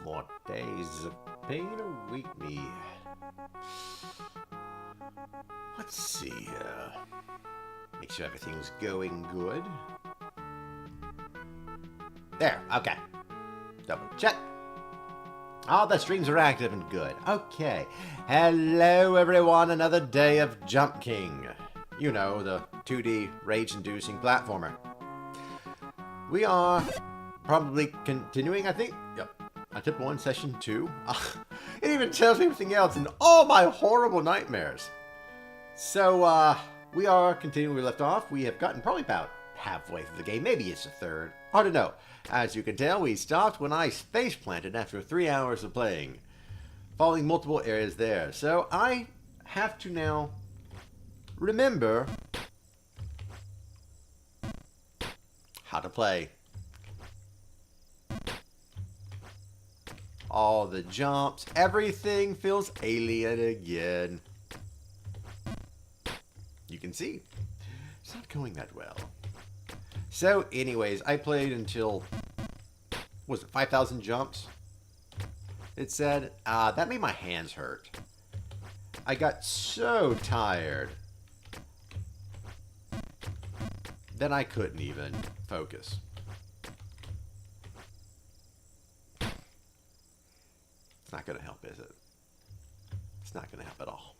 More days of pain await me. Let's see here. Make sure everything's going good. There, okay. Double check. All the streams are active and good. Okay. Hello, everyone. Another day of Jump King. You know, the 2D rage-inducing platformer. We are probably continuing, I think. Yep. Tip 1, Session 2. It even tells me everything else and all my horrible nightmares. So, we are continuing where we left off. We have gotten probably about halfway through the game. Maybe it's a third. Hard to know. As you can tell, we stopped when I face planted after 3 hours of playing. Following multiple areas there. So, I have to now remember how to play. All the jumps, everything feels alien again. You can see, it's not going that well. So anyways, I played until, was it 5,000 jumps? It said, that made my hands hurt. I got so tired. Then I couldn't even focus. It's not going to help, is it? It's not going to help at all.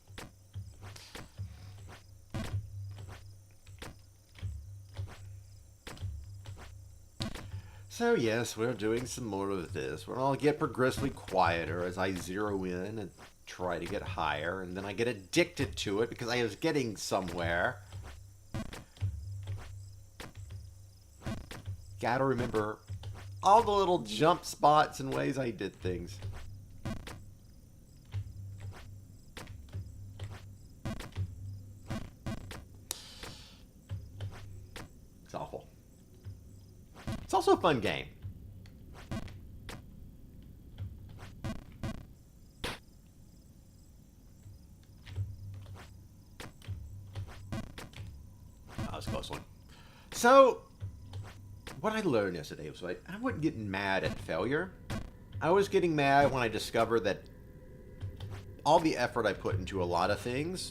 So yes, we're doing some more of this. We're all get progressively quieter as I zero in and try to get higher, and then I get addicted to it because I was getting somewhere. Gotta remember all the little jump spots and ways I did things. It's awful. It's also a fun game. That was a close one. So, what I learned yesterday was I wasn't getting mad at failure. I was getting mad when I discovered that all the effort I put into a lot of things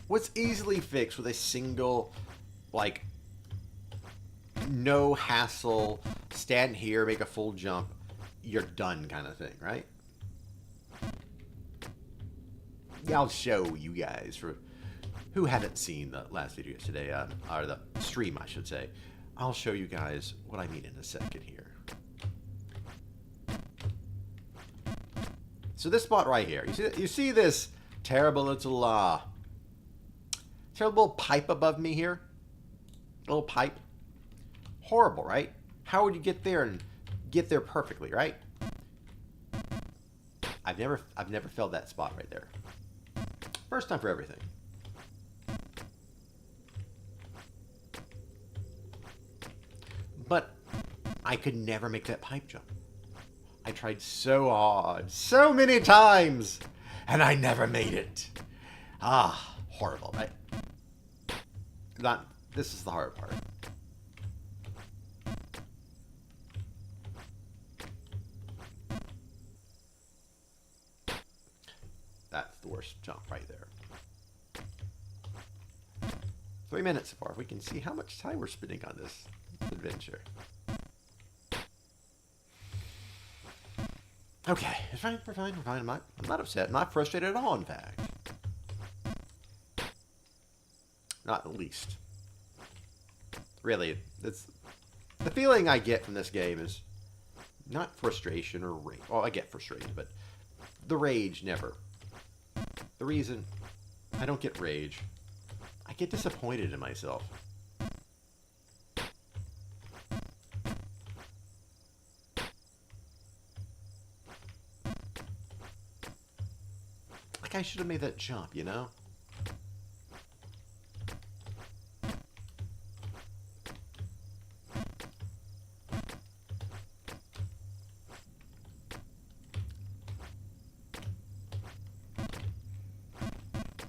was easily fixed with a single, like, no hassle, stand here, make a full jump, you're done kind of thing, right? Yeah, I'll show you guys for who haven't seen the last video yesterday, or the stream, I should say. I'll show you guys what I mean in a second here. So this spot right here, you see this terrible little pipe above me here? Little pipe. Horrible, right? How would you get there and get there perfectly, right? I've never felt that spot right there. First time for everything. But I could never make that pipe jump. I tried so hard, so many times, and I never made it. Ah, horrible, right? This is the hard part. That's the worst jump right there. 3 minutes so far. We can see how much time we're spending on this adventure. Okay, it's fine, we're fine. I'm not upset, I'm not frustrated at all, in fact. Not the least. Really, it's the feeling I get from this game is not frustration or rage. Well, I get frustration, but the rage, never. The reason I don't get rage, I get disappointed in myself. Like I should have made that jump, you know?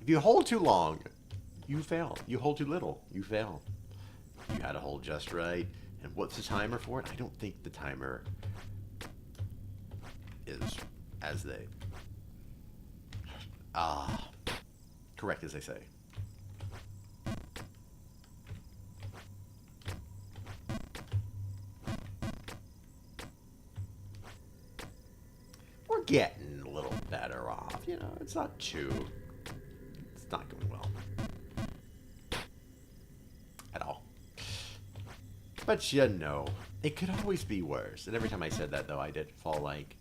If you hold too long, you fail. You hold too little, you fail. You had to hold just right, And what's the timer for it? I don't think the timer is as they... correct as they say. We're getting a little better off. You know, it's not going well. At all. But you know, it could always be worse. And every time I said that, though, I did fall, like,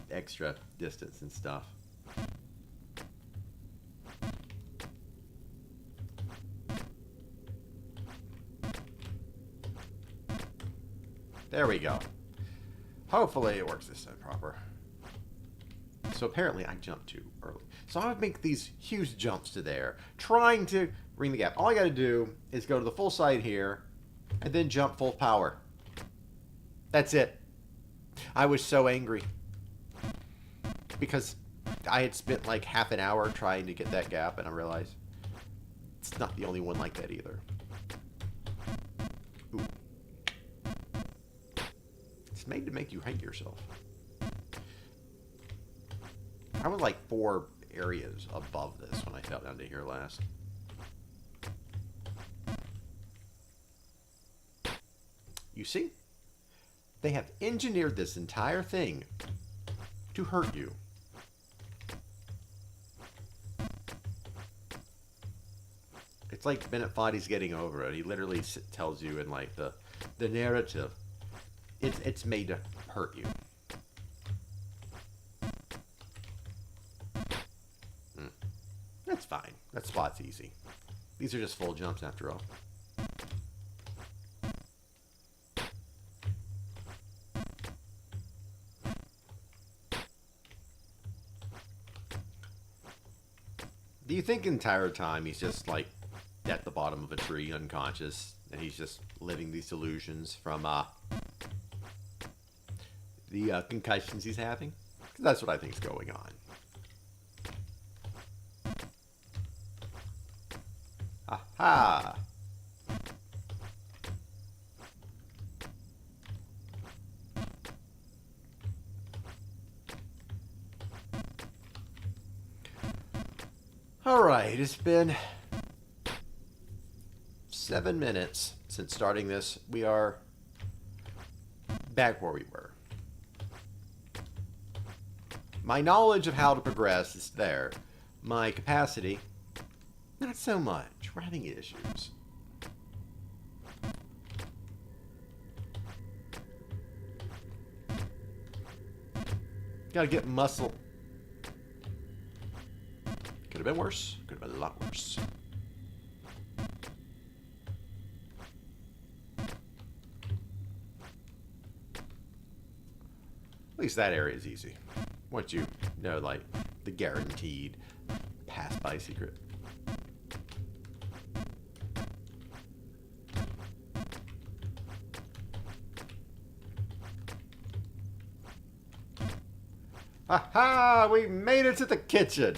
extra distance and stuff. There we go. Hopefully it works this time proper. So apparently I jumped too early. So I would make these huge jumps to there, trying to ring the gap. All I got to do is go to the full side here, and then jump full power. That's it. I was so angry. Because I had spent like half an hour trying to get that gap, and I realized it's not the only one like that either. Ooh. It's made to make you hate yourself. I was like 4 areas above this when I fell down to here last. You see? They have engineered this entire thing to hurt you. It's like Bennett Foddy's getting over it. He literally tells you in like the narrative, it's made to hurt you. That's fine. That spot's easy. These are just full jumps after all. Do you think the entire time he's just like at the bottom of a tree, unconscious, and he's just living these delusions from the concussions he's having? 'Cause that's what I think is going on. Aha! Alright, it's been 7 minutes since starting this. We are back where we were. My knowledge of how to progress is there. My capacity, not so much. We're having issues. Gotta get muscle. Could have been worse. Could have been a lot worse. At least that area is easy. Once you know, like, the guaranteed pass-by secret. Ha-ha! We made it to the kitchen!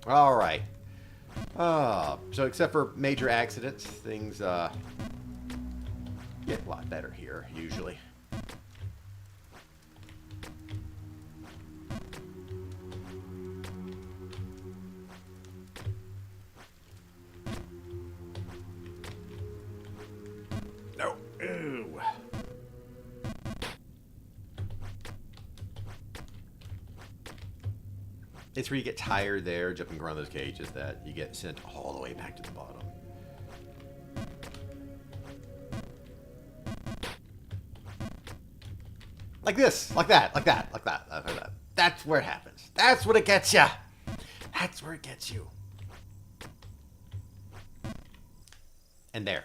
Alright. So except for major accidents, things get a lot better here, usually. No. Ooh. It's where you get tired there, jumping around those cages, that you get sent all the way back to the bottom. Like this, like that, like that, like that, like that. That's where it happens. That's what it gets you. That's where it gets you. And there.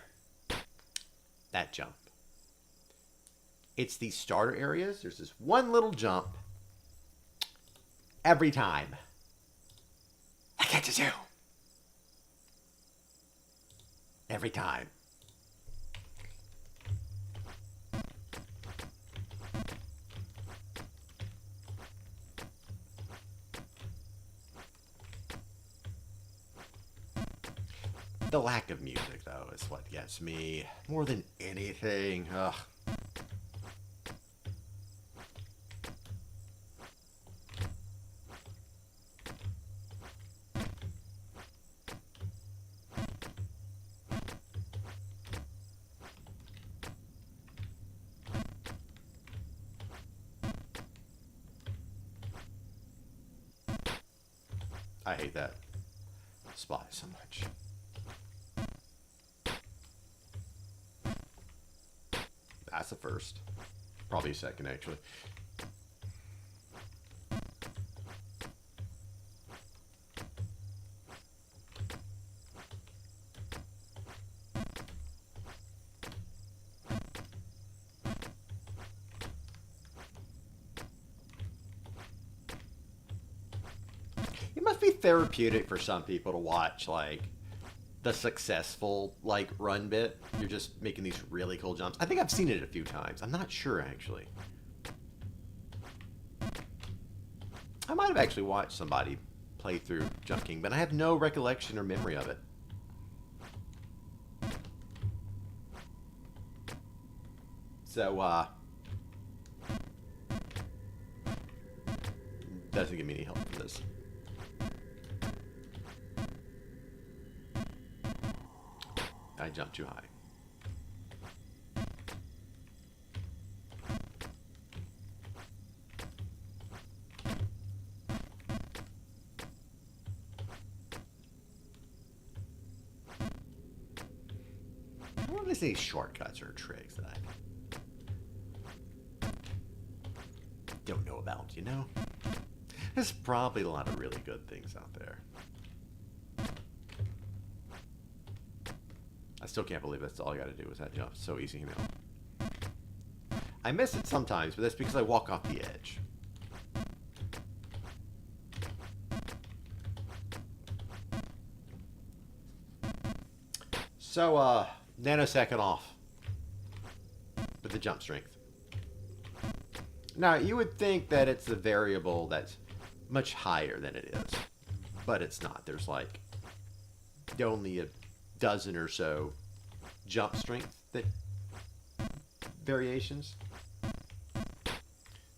That jump. It's these starter areas. There's this one little jump. Every time. That catches you. Every time. The lack of music, though, is what gets me more than anything. Ugh. I hate that spot so much. That's a first. Probably a second, actually. It must be therapeutic for some people to watch, like, the successful, like, run bit. You're just making these really cool jumps. I think I've seen it a few times. I'm not sure, actually. I might have actually watched somebody play through Jump King, but I have no recollection or memory of it. So, doesn't give me any help for this. I jumped too high. I want to say shortcuts or tricks that I don't know about, you know? There's probably a lot of really good things out there. I still can't believe that's all I got to do is that jump. So easy, you know. I miss it sometimes, but that's because I walk off the edge. So, nanosecond off with the jump strength. Now, you would think that it's a variable that's much higher than it is, but it's not. There's like only a dozen or so jump strength that variations.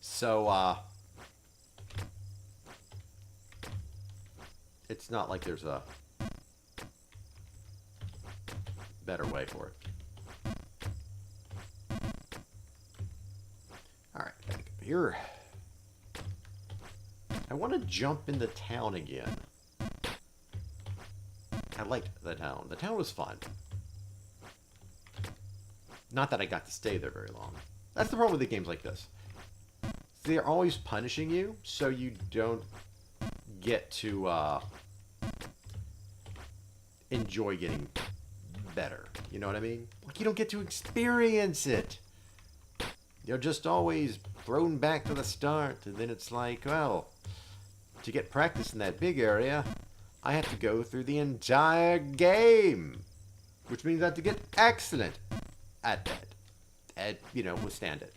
So, it's not like there's a better way for it. Alright, back up here. I want to jump into town again. I liked the town. The town was fun. Not that I got to stay there very long. That's the problem with the games like this. They're always punishing you, so you don't get to enjoy getting better. You know what I mean? Like, you don't get to experience it. You're just always thrown back to the start, and then it's like, well, to get practice in that big area, I have to go through the entire game, which means I have to get excellent at that, and, you know, withstand it.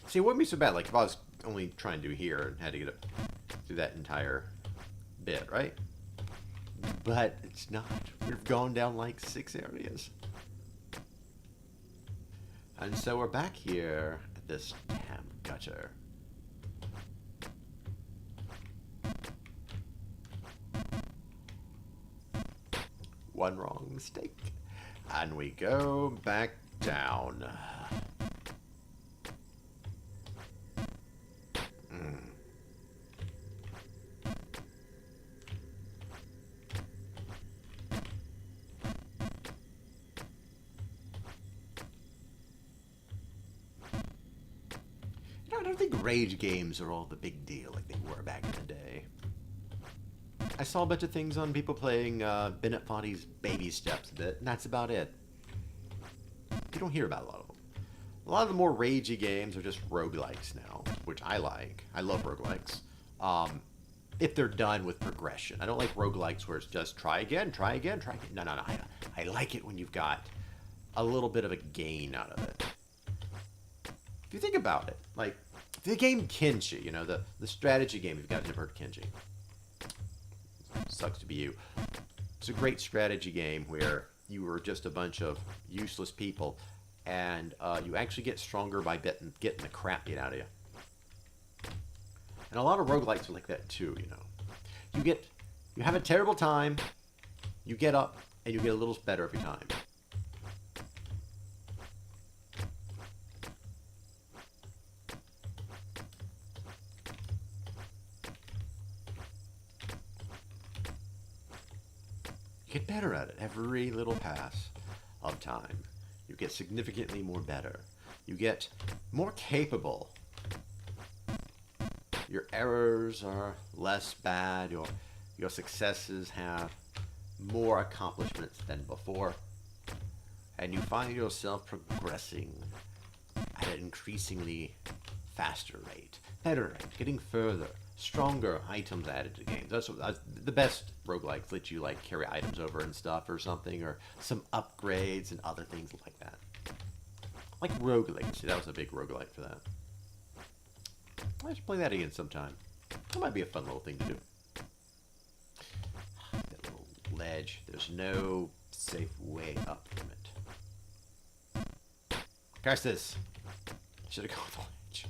See, it wouldn't be so bad, like, if I was only trying to do here and had to get up through that entire bit, right? But it's not. We've gone down like 6 areas. And so we're back here at this damn gutter. One wrong mistake. And we go back down. I don't think rage games are all the big deal like they were back in the day. I saw a bunch of things on people playing Bennett Foddy's Baby Steps a bit, and that's about it. You don't hear about a lot of them. A lot of the more ragey games are just roguelikes now, which I like. I love roguelikes. if they're done with progression. I don't like roguelikes where it's just try again, try again, try again. No, no, no. I like it when you've got a little bit of a gain out of it. If you think about it, like the game Kenji, you know, the strategy game, you've got never heard Kenji. Sucks to be you. It's a great strategy game where you were just a bunch of useless people, and you actually get stronger by getting the crap beat out of you. And a lot of roguelikes are like that too, you know. You have a terrible time, you get up, and you get a little better every time. You get better at it every little pass of time. You get significantly more better. You get more capable. Your errors are less bad. Your successes have more accomplishments than before. And you find yourself progressing at an increasingly faster rate, better rate, getting further, stronger items added to games. That's the best roguelikes let you like carry items over and stuff or something, or some upgrades and other things like that. Like Rogue Legacy, that was a big roguelike for that. I should play that again sometime. That might be a fun little thing to do. That little ledge. There's no safe way up from it. Gosh, this. Should have gone with the ledge.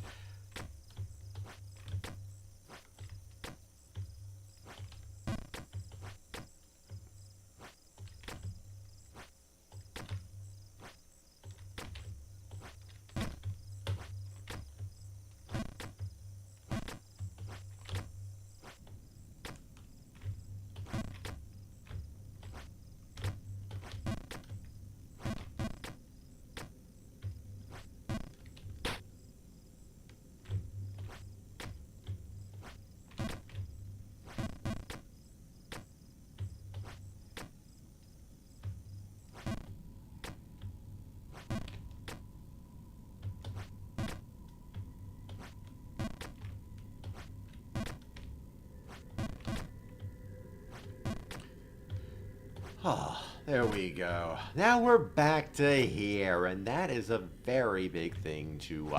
Oh, there we go. Now we're back to here, and that is a very big thing to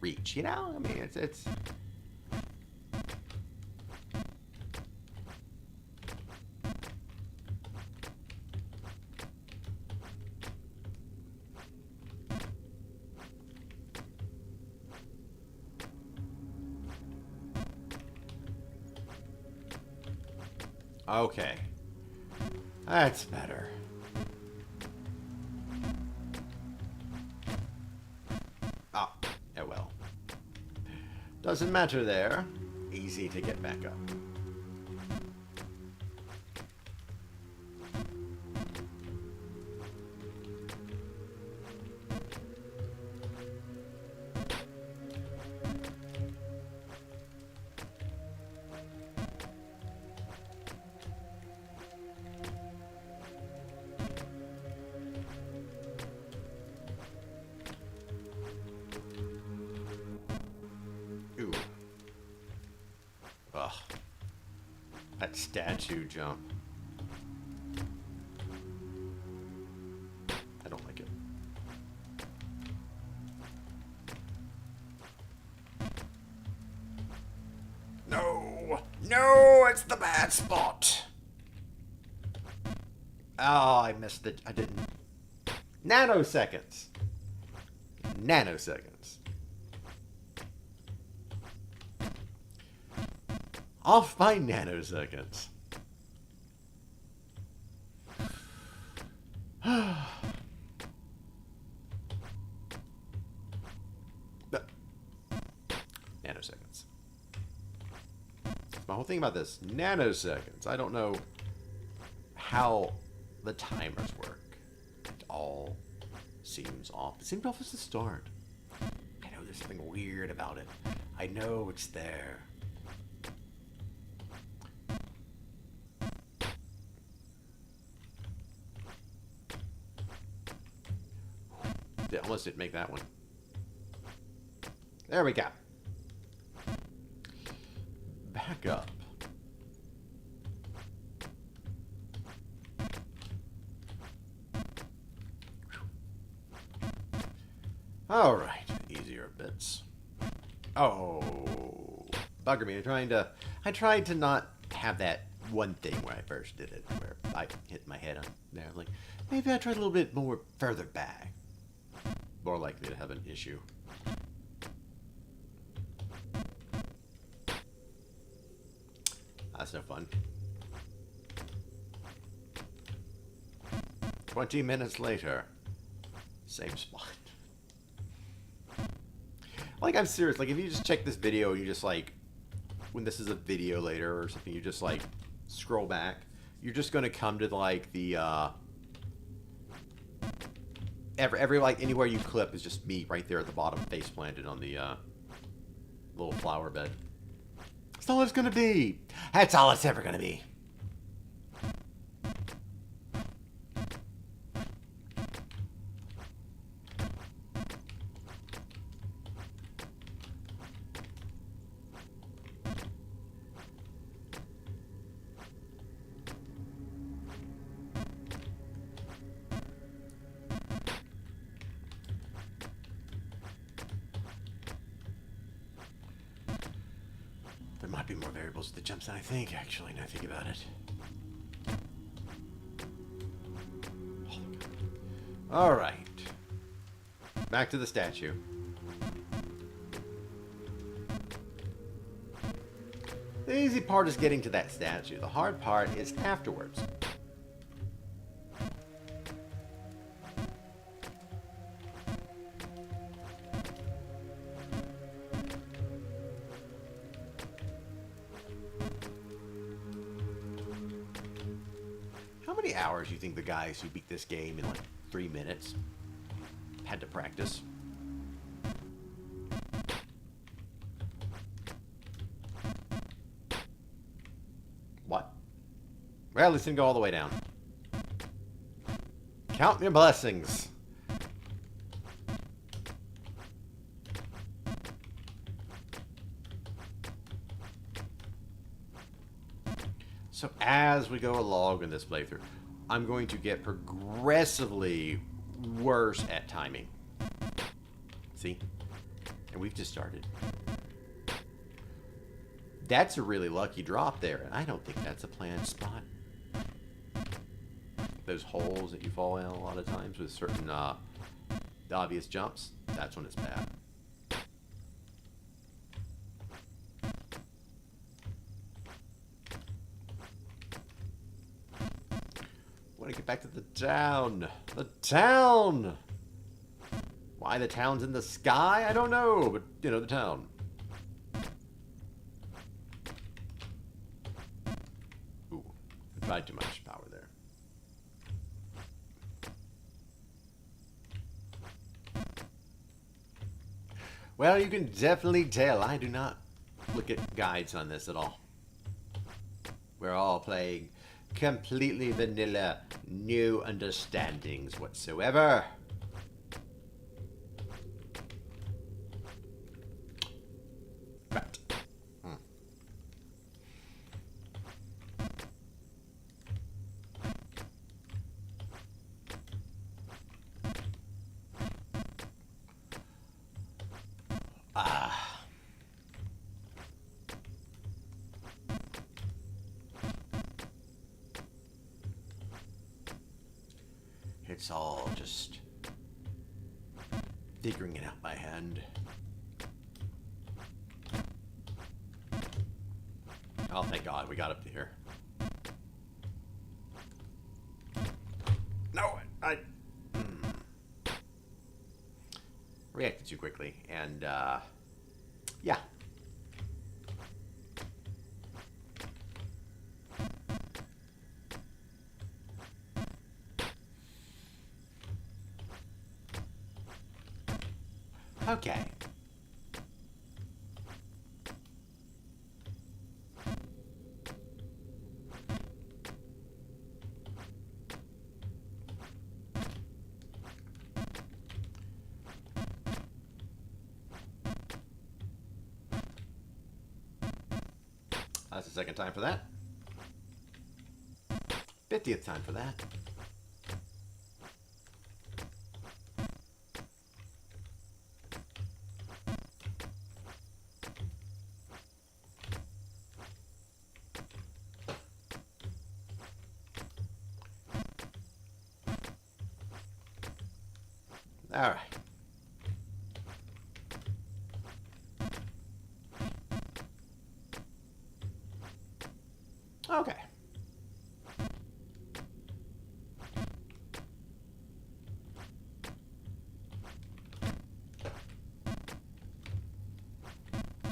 reach. You know, I mean, it's. Okay. That's better. Ah, oh well. Doesn't matter there. Easy to get back up. Ugh. That statue jump. I don't like it. No! No! It's the bad spot! Oh, I missed it. I didn't. Nanoseconds. Nanoseconds. Off by nanoseconds. Nanoseconds. My whole thing about this. Nanoseconds. I don't know how the timers work. It all seems off. It seemed off as the start. I know there's something weird about it. I know it's there. I almost didn't make that one. There we go. back up. All right, easier bits. Oh, bugger me! I tried to not have that one thing where I first did it, where I hit my head on there. Like, maybe I tried a little bit more further back. More likely to have an issue. That's no fun. 20 minutes later, same spot. Like, I'm serious. Like, if you just check this video and you just, like, when this is a video later or something, you just, like, scroll back, you're just going to come to, like, the, every, like, anywhere you clip is just me right there at the bottom, face planted on the, little flower bed. That's all it's going to be. That's all it's ever going to be. There might be more variables to the jumps than I think, actually, now I think about it. Alright. Back to the statue. The easy part is getting to that statue. The hard part is afterwards. How many hours do you think the guys who beat this game in like 3 minutes had to practice? What? Well, at least didn't go all the way down. Count your blessings. So as we go along in this playthrough, I'm going to get progressively worse at timing. See? And we've just started. That's a really lucky drop there, and I don't think that's a planned spot. Those holes that you fall in a lot of times with certain obvious jumps, that's when it's bad. Want to get back to the town. The town! Why the town's in the sky? I don't know, but, you know, the town. Ooh, I tried too much power there. Well, you can definitely tell I do not look at guides on this at all. We're all playing completely vanilla, no understandings whatsoever. Right. It's all just figuring it out by hand. Oh, thank God, we got up to here. No, I reacted too quickly, and yeah. Okay. That's the second time for that. 50th time for that. All right. Okay.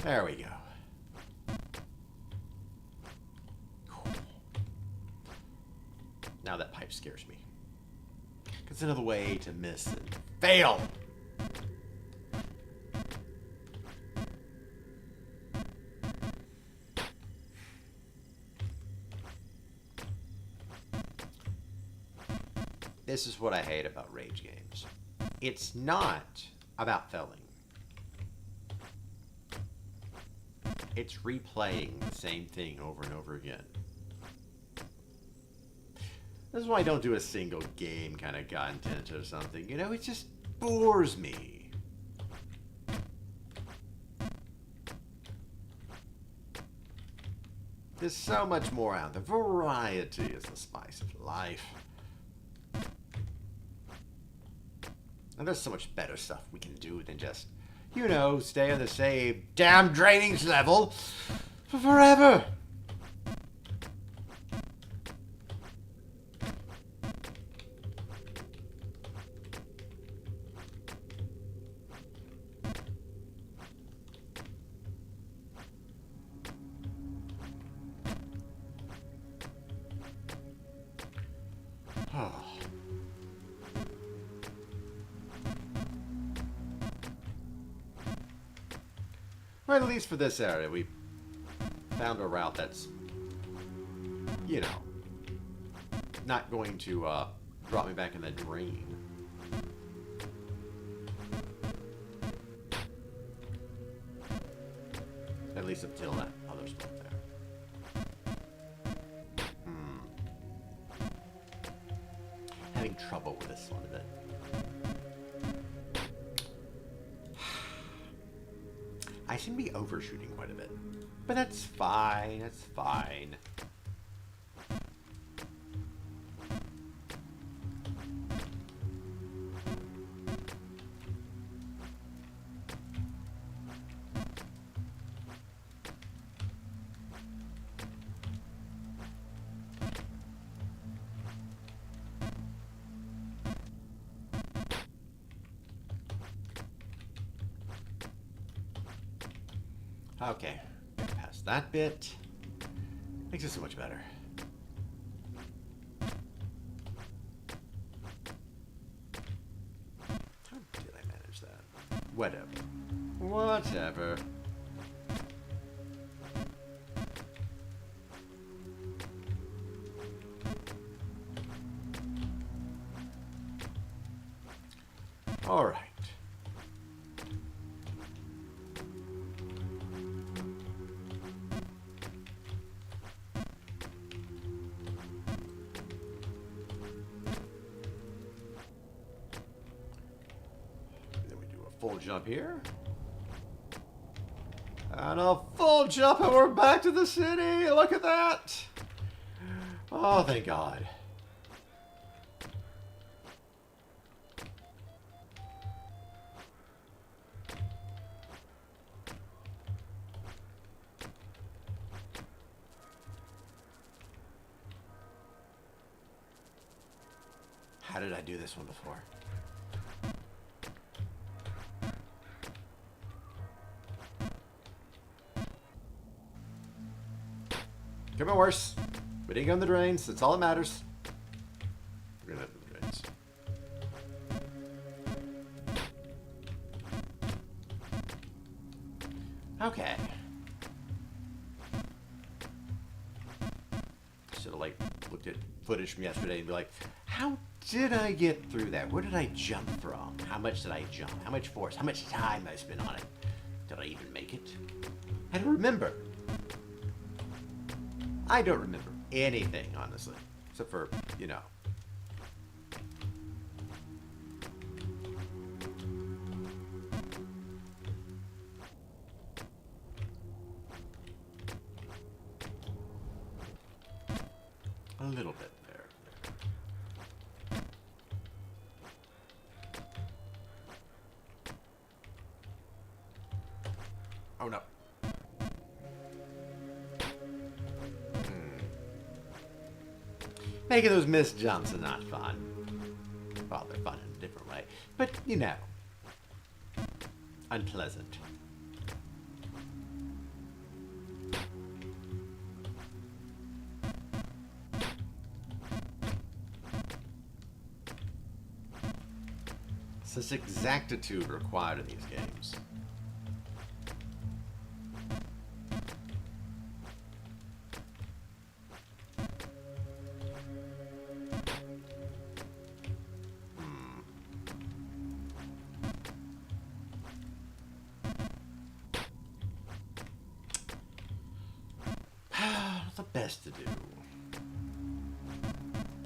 There we go. Cool. Now that pipe scares me. It's another way to miss and fail. This is what I hate about rage games. It's not about failing. It's replaying the same thing over and over again. This is why I don't do a single game kind of content or something. You know, it just bores me. There's so much more out there. Variety is the spice of life. And there's so much better stuff we can do than just, you know, stay on the same damn drainage level for forever. Well, at least for this area, we found a route that's, you know, not going to drop me back in the drain. At least until that other spot there. Having trouble with this one a bit. I seem to be overshooting quite a bit. But that's fine, that's fine. Okay, get past that bit. Makes it so much better. How did I manage that? Whatever. Whatever. All right. Full jump here. And a full jump and we're back to the city. Look at that. Oh, thank God. How did I do this one before? Could be worse. We didn't go in the drains. That's all that matters. We're gonna have the drains. Okay. Should have like looked at footage from yesterday and be like, how did I get through that? Where did I jump from? How much did I jump? How much force? How much time I spent on it? Did I even make it? And remember, I don't remember anything, honestly. Except for, you know. A little bit there. Oh no. Making those missed jumps are not fun. Well, they're fun in a different way. But, you know. Unpleasant. Such exactitude required in these games. The best to do.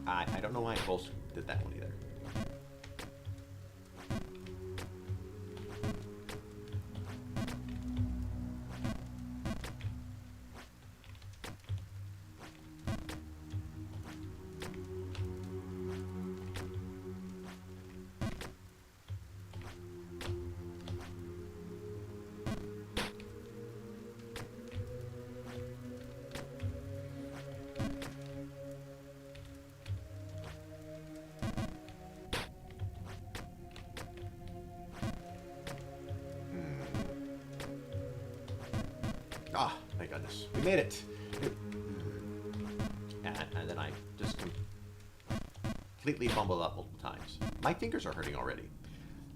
I don't know why I both did that one either. Ah, thank goodness. We made it. And then I just completely fumbled up multiple times. My fingers are hurting already.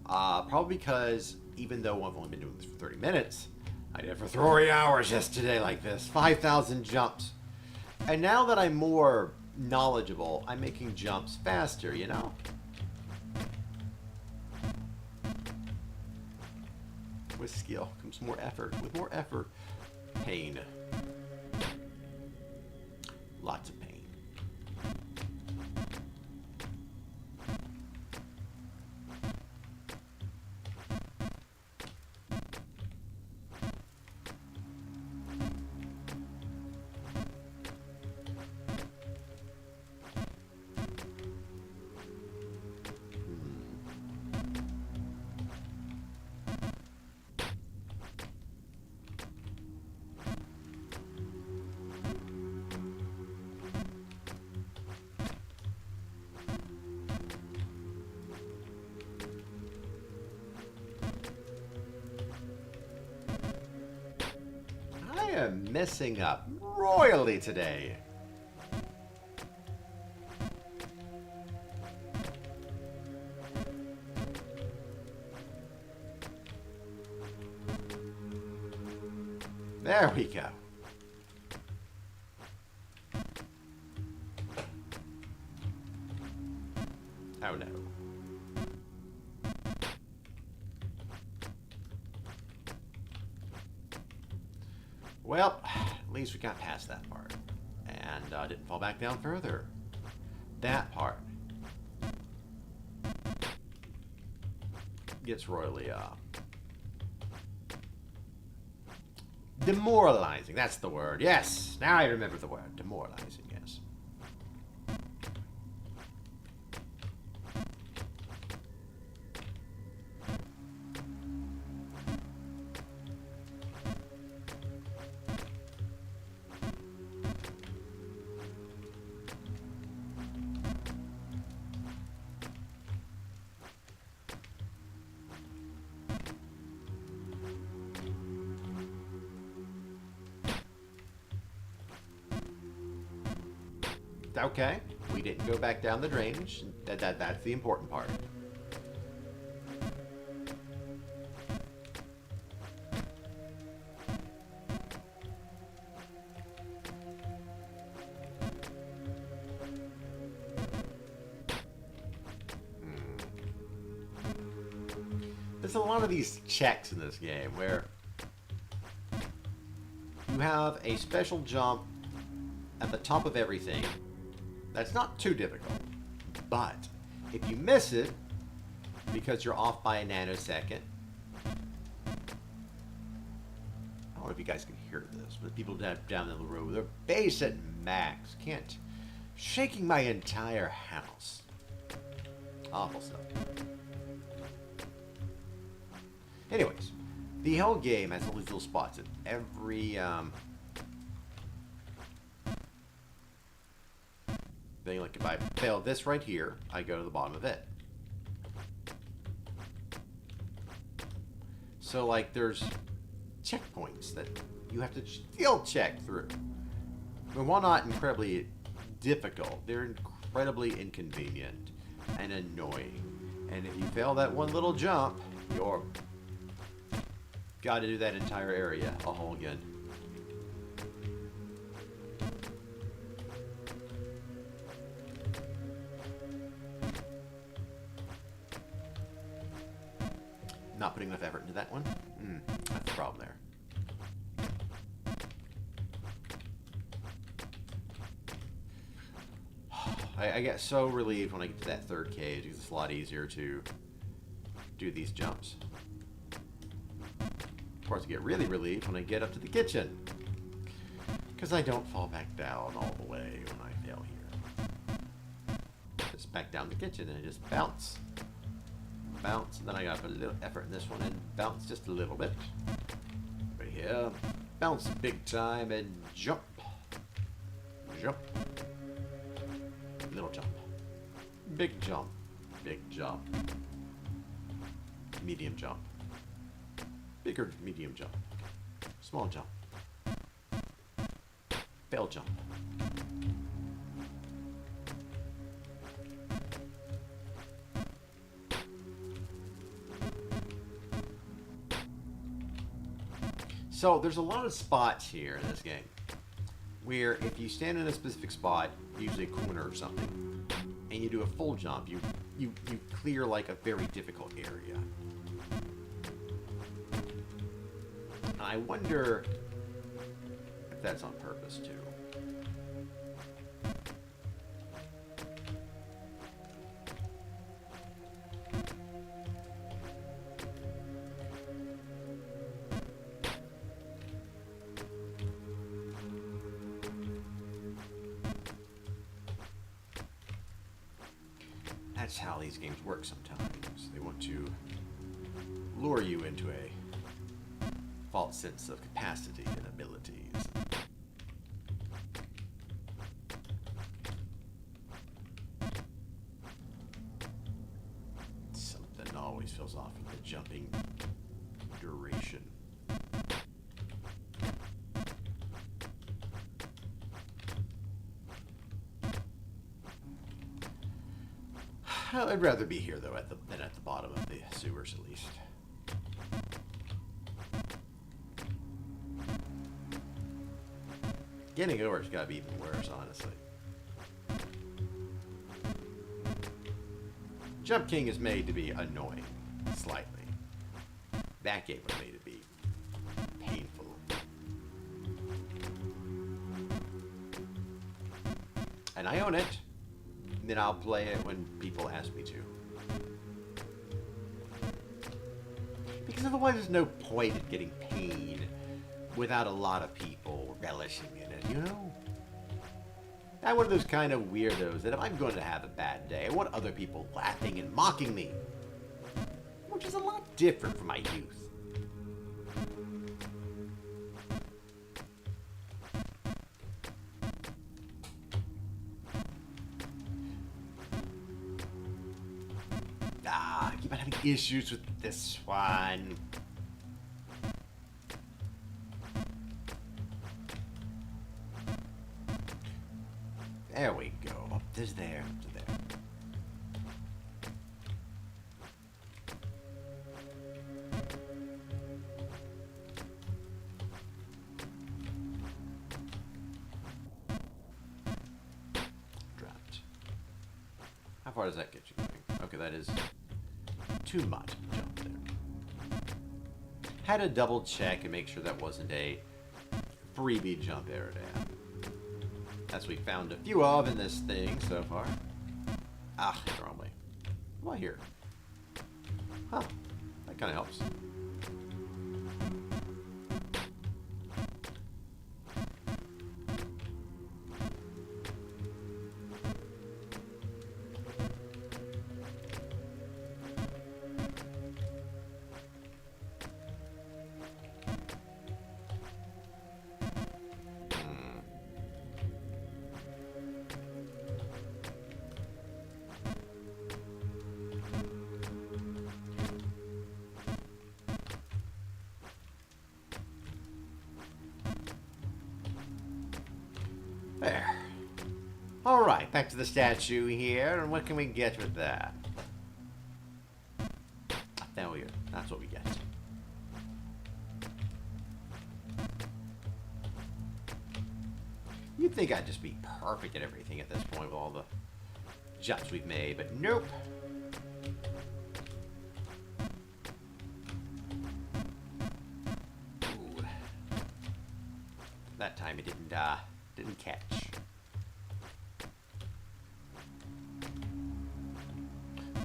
Probably because even though I've only been doing this for 30 minutes, I did it for 3 hours yesterday like this. 5,000 jumps. And now that I'm more knowledgeable, I'm making jumps faster, you know? With skill comes more effort. With more effort, pain. Lots of pain. I am messing up royally today. There we go. Oh no. Well, at least we got past that part. And didn't fall back down further. That part gets royally demoralizing. That's the word. Yes. Now I remember the word. Demoralizing, yes. Okay, we didn't go back down the drainage. That's the important part. There's a lot of these checks in this game where you have a special jump at the top of everything. That's not too difficult. But if you miss it, because you're off by a nanosecond, I don't know if you guys can hear this, but people down the road, they're bass at max. Can't. Shaking my entire house. Awful stuff. Anyways, the whole game has all these little spots at every thing. Like if I fail this right here, I go to the bottom of it. So like there's checkpoints that you have to still check through. But while not incredibly difficult, they're incredibly inconvenient and annoying. And if you fail that one little jump, you're got to do that entire area all again. Not putting enough effort into that one? That's the problem there. I get so relieved when I get to that third cage because it's a lot easier to do these jumps. Of course, I get really relieved when I get up to the kitchen because I don't fall back down all the way when I fail here. Just back down the kitchen and I just bounce. Bounce, and then I gotta put a little effort in this one and bounce just a little bit. Right here, bounce big time and jump. Jump. Little jump. Big jump. Big jump. Medium jump. Bigger medium jump. Small jump. Fail jump. So there's a lot of spots here in this game where if you stand in a specific spot, usually a corner or something, and you do a full jump, you clear like a very difficult area. And I wonder if that's on purpose too. That's how these games work sometimes. They want to lure you into a false sense of capacity and abilities. Something always feels off with the jumping duration. I'd rather be here though than at the bottom of the sewers at least. Getting over it's gotta be even worse, honestly. Jump King is made to be annoying, slightly. That game was made to be painful. And I own it. Then I'll play it when people ask me to. Because otherwise there's no point in getting paid without a lot of people relishing in it, you know? I'm one of those kind of weirdos that if I'm going to have a bad day, I want other people laughing and mocking me. Which is a lot different from my youth. I keep on having issues with this one. There we go. Up to there, up to there. Dropped. How far does that get you going? Okay, that is too much jump there. Had to double check and make sure that wasn't a freebie jump area. as we found a few of in this thing so far. Ah, wrong way. Why here? Huh. That kind of helps. There. Alright, back to the statue here, and what can we get with that? Failure. That's what we get. You'd think I'd just be perfect at everything at this point with all the jumps we've made, but nope. Ooh. That time it didn't catch.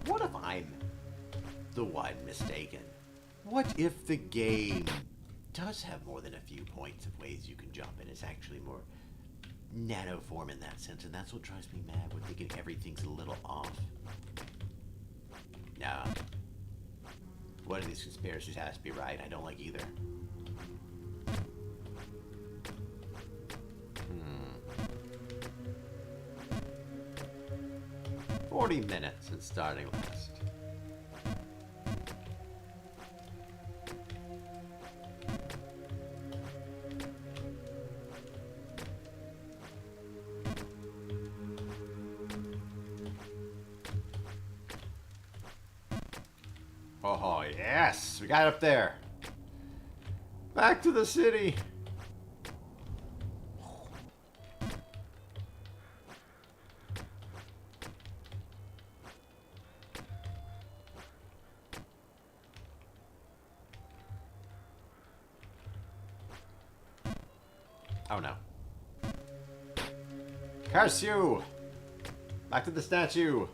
What if I'm the one mistaken? What if the game does have more than a few points of ways you can jump and it's actually more nanoform in that sense, and that's what drives me mad. We're thinking everything's a little off. Nah. One of these conspiracies has to be right. I don't like either. 40 minutes and starting last. Oh, yes! We got up there. Back to the city. Oh no. Curse you! Back to the statue.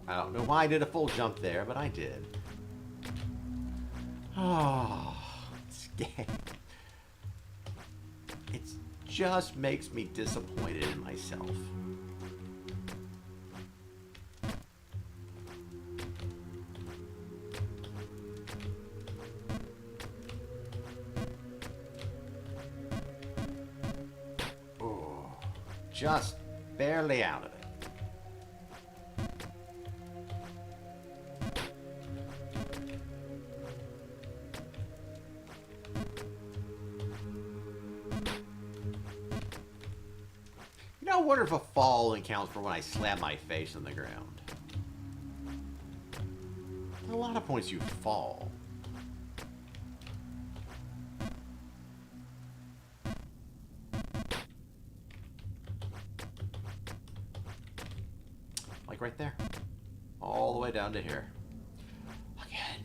I don't know why I did a full jump there, but I did. Oh, this game. It just makes me disappointed in myself. Oh, just barely out of it. I wonder if a fall counts for when I slam my face on the ground. A lot of points you fall. Like right there. All the way down to here. Again.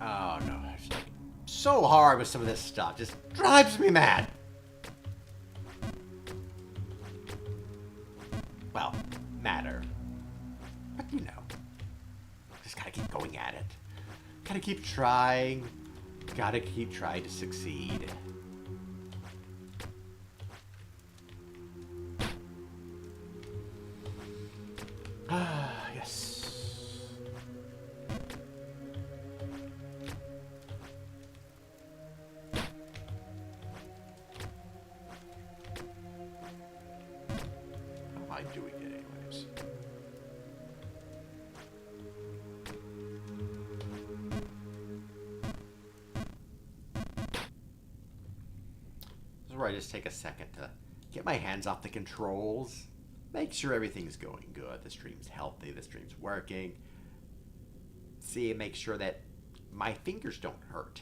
Oh no, it's like so hard with some of this stuff. Just drives me mad. Well, madder. But you know, just gotta keep going at it. Gotta keep trying. Gotta keep trying to succeed. Ah, yes. How am I doing it anyways? This is where where I just take a second to get my hands off the controls, make sure everything's going good, the stream's healthy, the stream's working. See, make sure that my fingers don't hurt.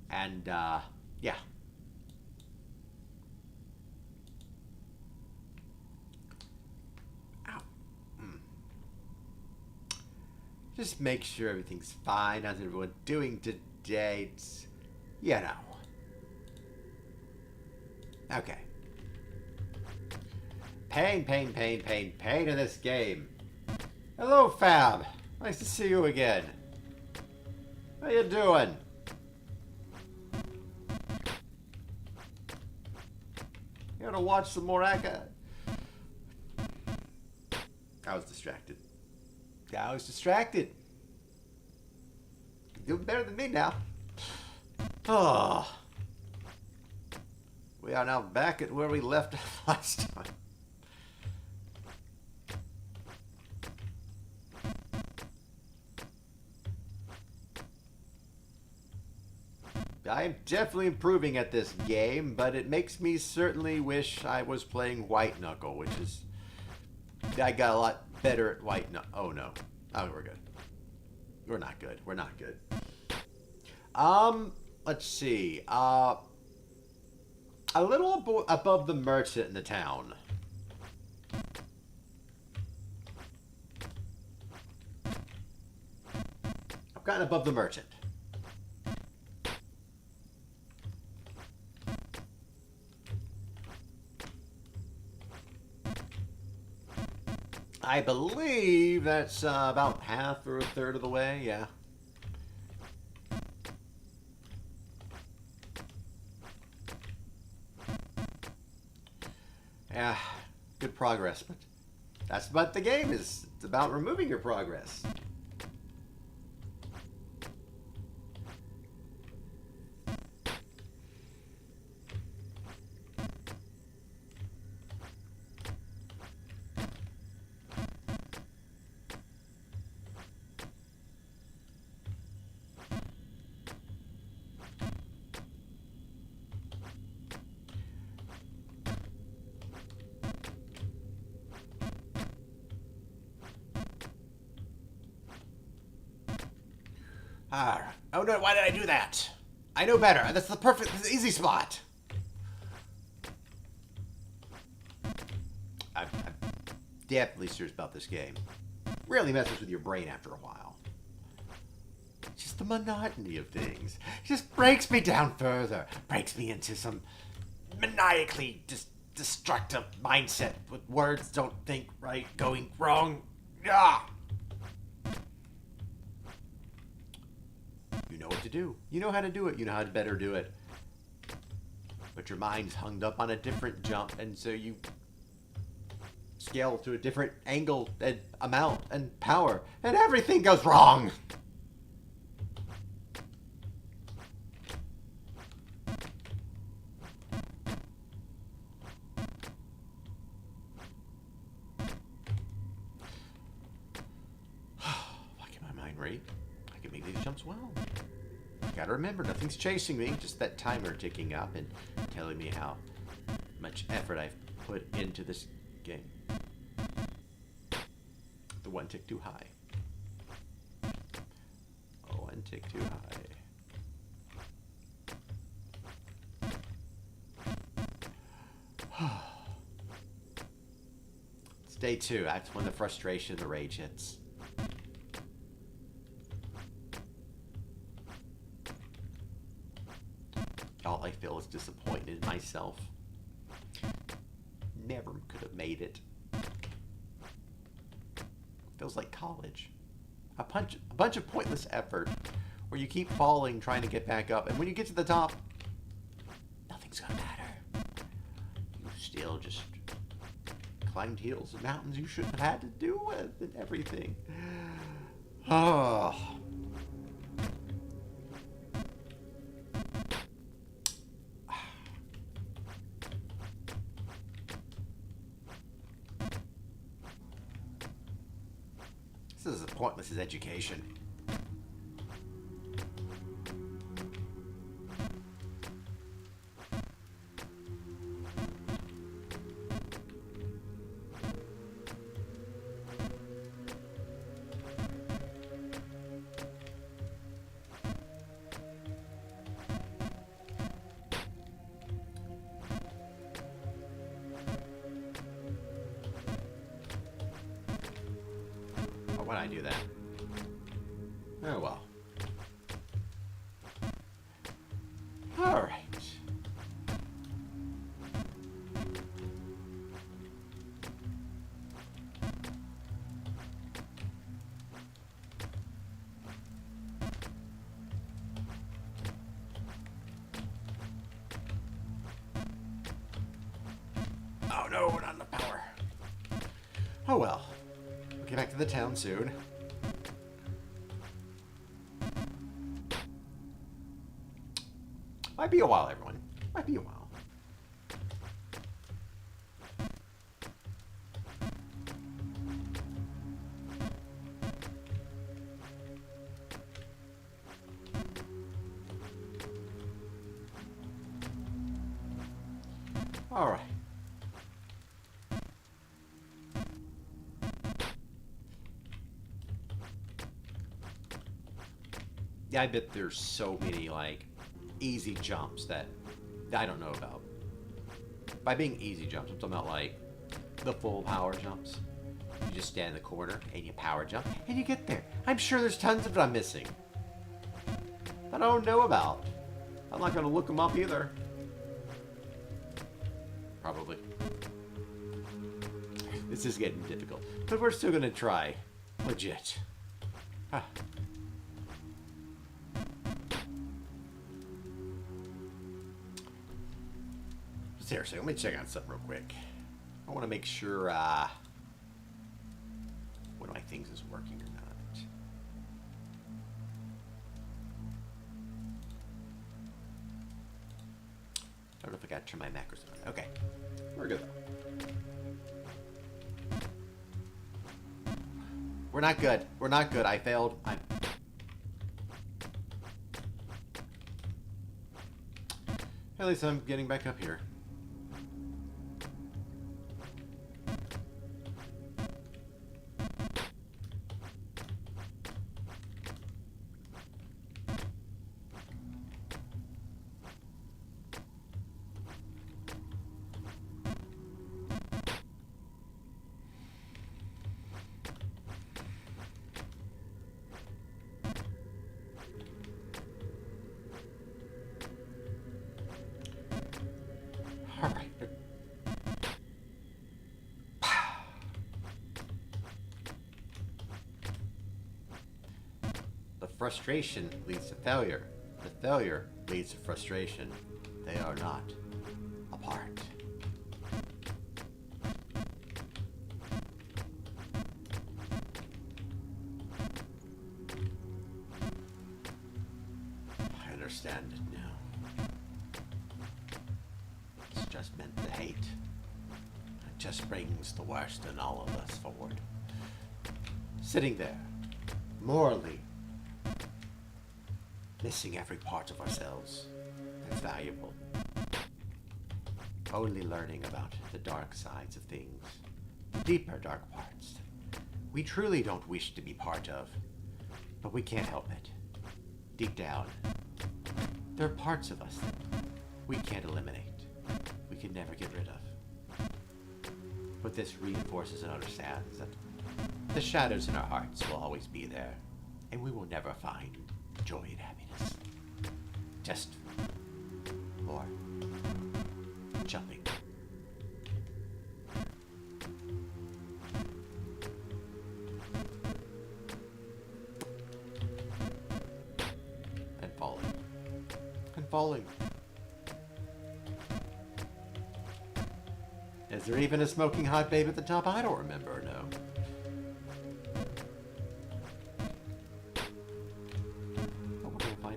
And, yeah. Ow. Just make sure everything's fine. How's everyone doing today? It's, you know. Okay. Pain in this game. Hello, Fab. Nice to see you again. How you doing? You gotta watch some more Aka. I was distracted. You're doing better than me now. Oh. We are now back at where we left last time. I am definitely improving at this game, but it makes me certainly wish I was playing White Knuckle, which is... I got a lot better at White Knuckle. Oh, no. Oh, we're good. We're not good. We're not good. Let's see. A little above the merchant in the town. I've gotten above the merchant. I believe that's about half or a third of the way, yeah. Yeah, good progress, but that's what the game is. It's about removing your progress. Oh no, why did I do that? I know better. That's the perfect, the easy spot. I'm definitely serious about this game. Really messes with your brain after a while. Just the monotony of things. It just breaks me down further. Breaks me into some maniacally destructive mindset with words don't think right, going wrong. Ah! You know what to do. You know how to do it. You know how to better do it. But your mind's hung up on a different jump, and so you scale to a different angle and amount and power, and everything goes wrong. Why can my mind rate? I can make these jumps well. Gotta remember, nothing's chasing me, just that timer ticking up and telling me how much effort I've put into this game. The one tick too high. Oh, one tick too high. It's day 2. That's when the frustration, the rage hits. All I feel is disappointed in myself. Never could have made it. Feels like college. A bunch of pointless effort where you keep falling trying to get back up, and when you get to the top, nothing's gonna matter. You still just climbed hills and mountains you shouldn't have had to do with and everything. Oh. This is as pointless as education. why'd I do that? Oh well. Alright. Oh no, not enough power. Oh well. We'll get back to the town soon. Might be a while, everyone. Might be a while. All right. Yeah, I bet there's so many, like, easy jumps that I don't know about. By being easy jumps, I'm talking about, like, the full power jumps. You just stand in the corner and you power jump and you get there. I'm sure there's tons of it I'm missing that I don't know about. I'm not going to look them up either. Probably. This is getting difficult. But we're still going to try. Legit. Huh. Seriously, let me check on something real quick. I want to make sure one of my things is working or not. I don't know if I got to turn my macros on. Okay, we're good. We're not good. We're not good. I failed. At least I'm getting back up here. Frustration leads to failure. The failure leads to frustration. They are not apart. I understand it now. It's just meant to hate. It just brings the worst in all of us forward. Sitting there, morally missing every part of ourselves that's valuable. Only learning about the dark sides of things, the deeper dark parts we truly don't wish to be part of, but we can't help it. Deep down, there are parts of us that we can't eliminate, we can never get rid of. But this reinforces and understands that the shadows in our hearts will always be there, and we will never find joy and happiness. Just more jumping. And falling. And falling. Is there even a smoking hot babe at the top? I don't remember, no.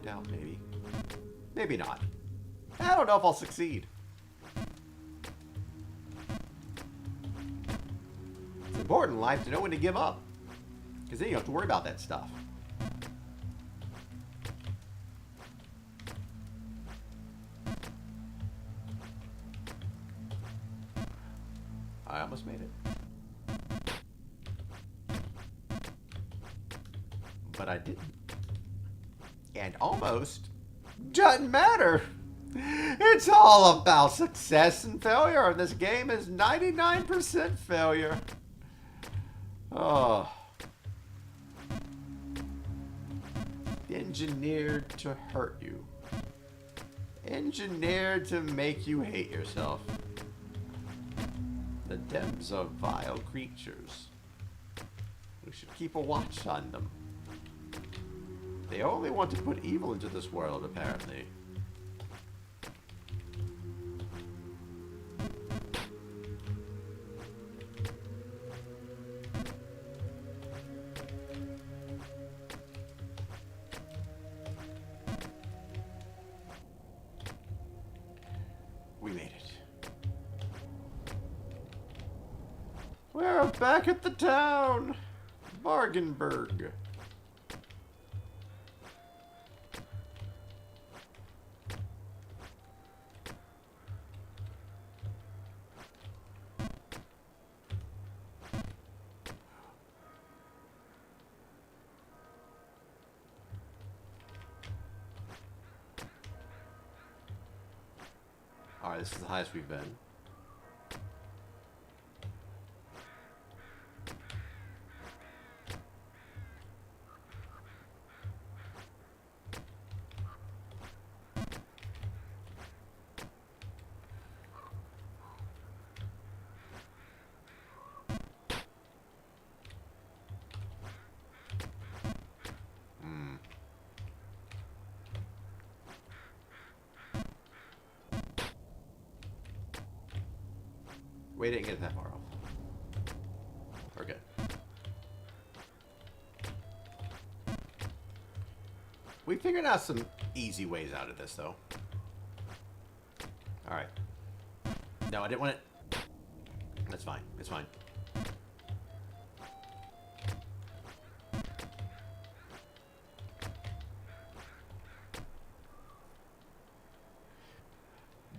Out, maybe. Maybe not. I don't know if I'll succeed. It's important in life to know when to give up, because then you don't have to worry about that stuff. I almost made it. But I didn't. And almost doesn't matter. It's all about success and failure. This game is 99% failure. Oh. Engineered to hurt you. Engineered to make you hate yourself. The Dems are vile creatures. We should keep a watch on them. They only want to put evil into this world, apparently. We made it. We're back at the town! Bargenberg. Alright, this is the highest we've been. We didn't get that far off. We're good. We figured out some easy ways out of this, though. Alright. No, I didn't want it. That's fine. It's fine.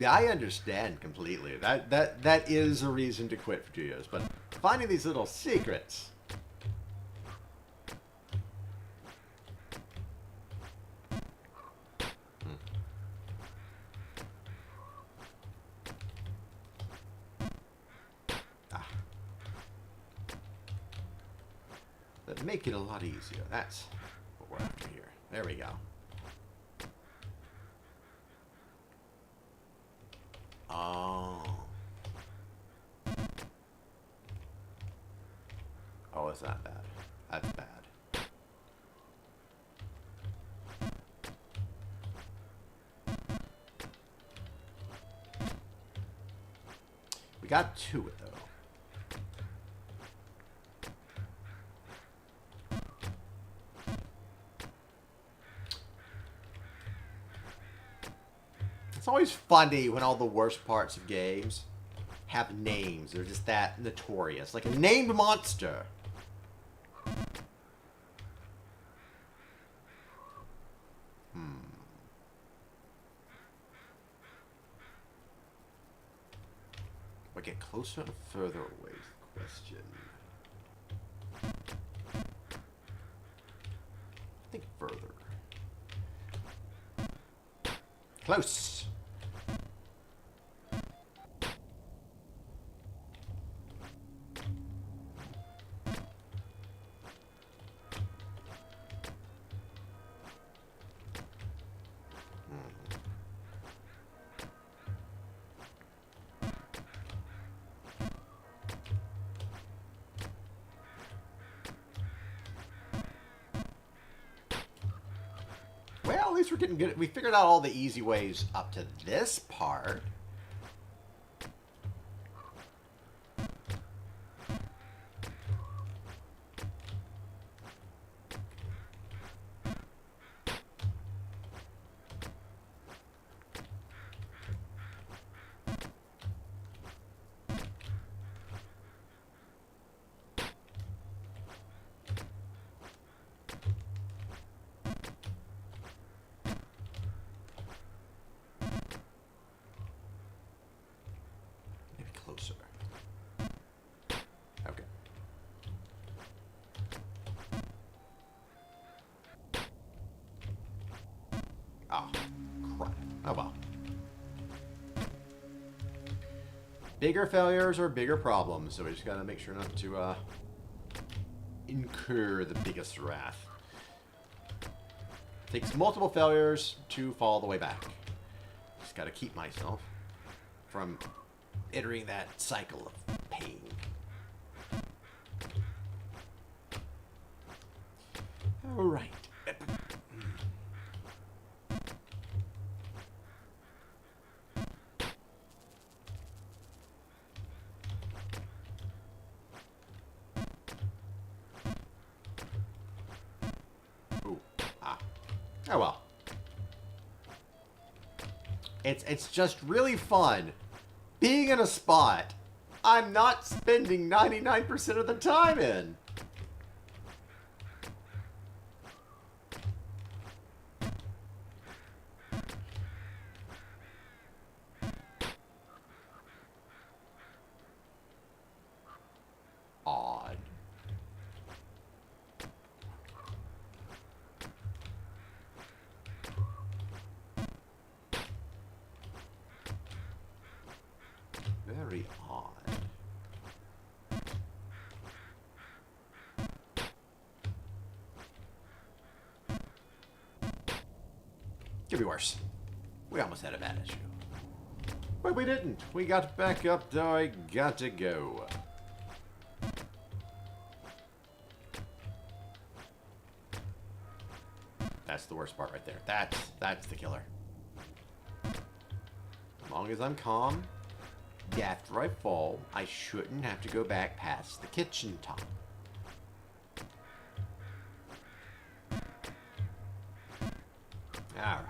I understand completely. That is a reason to quit for 2 years. But finding these little secrets. That make it a lot easier. That's what we're after here. There we go. Oh. Oh, it's not bad. That's bad. We got to it, though. It's always funny when all the worst parts of games have names. They're just that notorious. Like a named monster. We get closer and further away is the question. I think further. Close. Well, at least we're getting good. We figured out all the easy ways up to this part. Closer. Okay. Oh, crap. Oh well. Bigger failures are bigger problems, so we just gotta make sure not to incur the biggest wrath. Takes multiple failures to fall all the way back. Just gotta keep myself from entering that cycle of pain. Alright. Ooh. Ah. Oh well. It's just really fun being in a spot I'm not spending 99% of the time in. Odd. Very odd. Could be worse. We almost had a bad issue. But we didn't. We got back up, though I got to go. That's the worst part right there. That's the killer. As long as I'm calm, after I fall, I shouldn't have to go back past the kitchen top. Alright.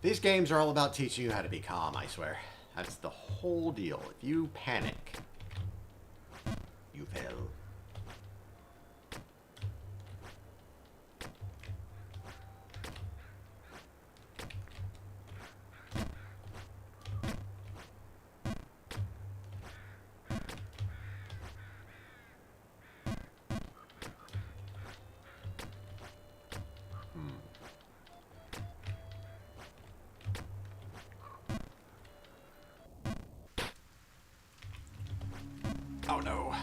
These games are all about teaching you how to be calm, I swear. That's the whole deal. If you panic, you fail. Oh no.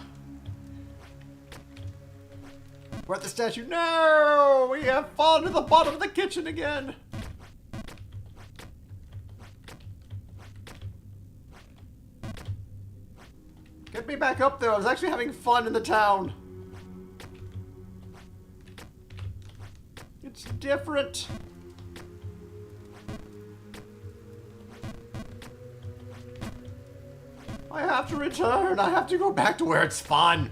We're at the statue. No! We have fallen to the bottom of the kitchen again. Get me back up there. I was actually having fun in the town. It's different. I have to return. I have to go back to where it's fun.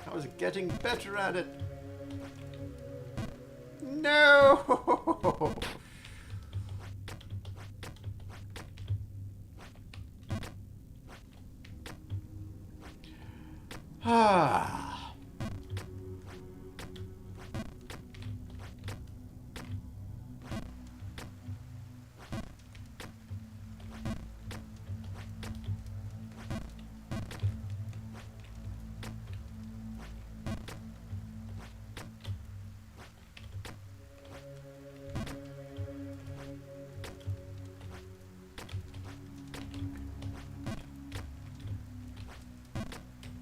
I was getting better at it. No! Ah.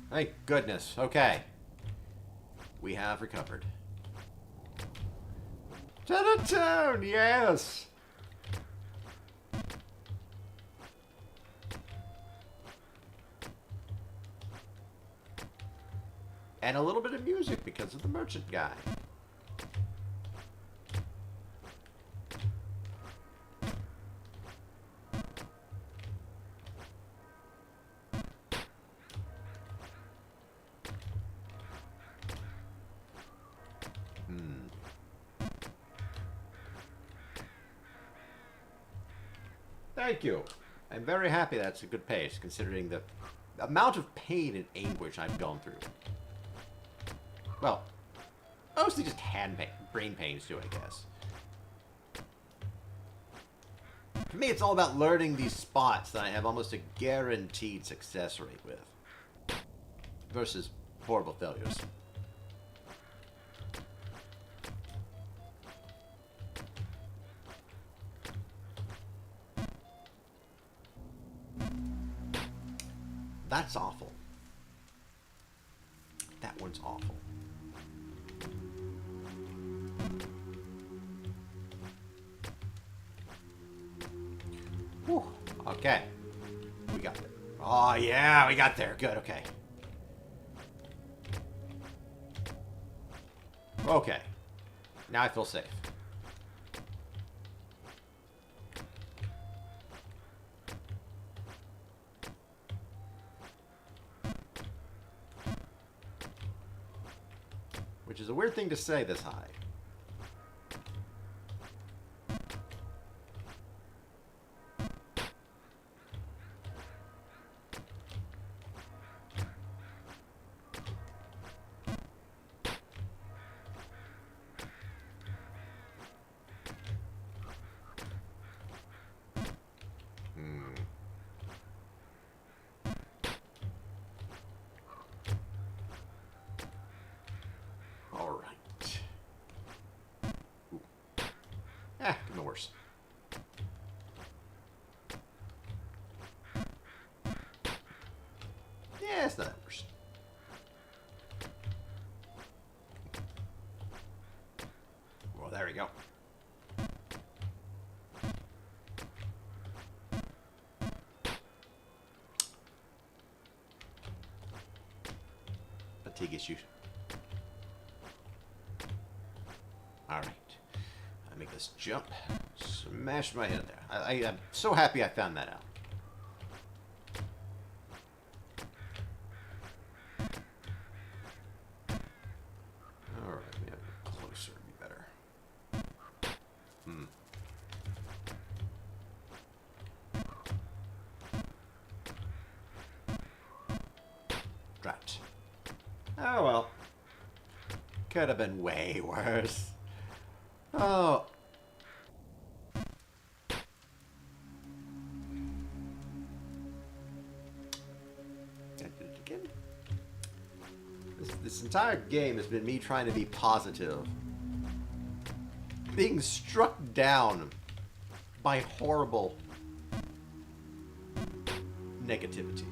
Thank goodness. Okay. We have recovered. To the town, yes! And a little bit of music because of the merchant guy. Thank you. I'm very happy that's a good pace, considering the amount of pain and anguish I've gone through. Well, mostly just brain pains too, I guess. For me, it's all about learning these spots that I have almost a guaranteed success rate with. Versus horrible failures. That's awful. That one's awful. Whew. Okay. We got there. Oh, yeah, we got there. Good, okay. Okay. Now I feel safe. Which is a weird thing to say this high. Even worse. Yeah, it's not that worse. Well, there we go. Fatigue issue. All right. I make this jump. Smash my head in there. I am so happy I found that out. Alright, maybe closer would be better. Drat. Oh well. Could have been way worse. Oh. This entire game has been me trying to be positive. Being struck down by horrible negativity.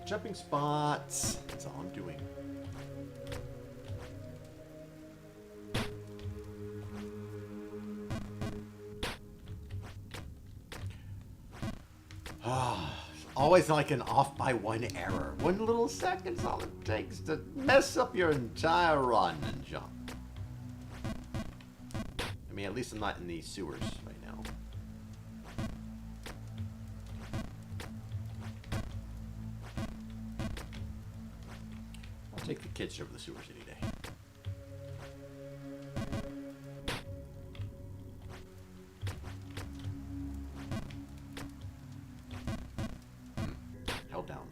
Jumping spots. That's all I'm doing. Always like an off by one error. 1 little second's all it takes to mess up your entire run and jump. I mean, at least I'm not in these sewers right now. Take the kids over the sewers any day. Held down.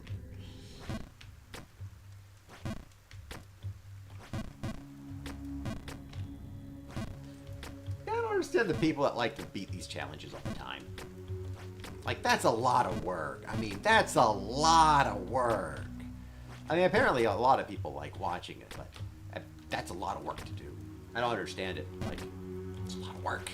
I don't understand the people that like to beat these challenges all the time. Like, that's a lot of work. I mean, that's a lot of work. I mean, apparently a lot of people like watching it, but that's a lot of work to do. I don't understand it. Like, it's a lot of work.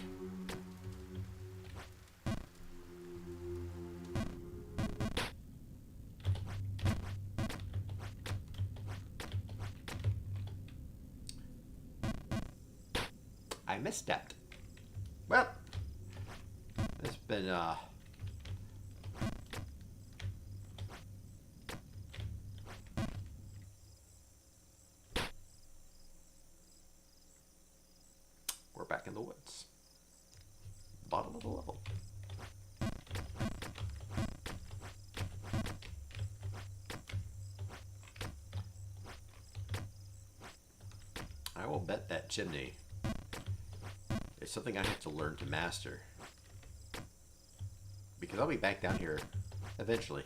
I misstepped. Well, it's been, we're back in the woods. Bottom of the level. bet that chimney is something I have to learn to master. Because I'll be back down here eventually.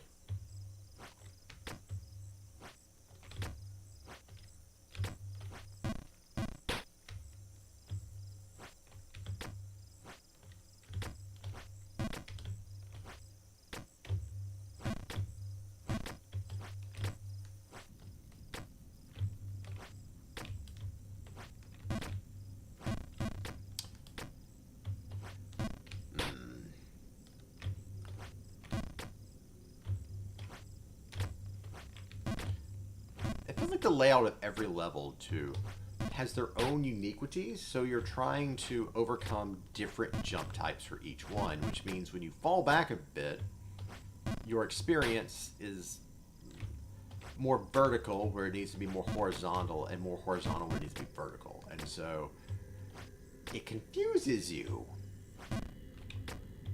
The layout of every level too has their own uniquities, so you're trying to overcome different jump types for each one, which means when you fall back a bit, your experience is more vertical where it needs to be more horizontal, and more horizontal where it needs to be vertical, and so it confuses you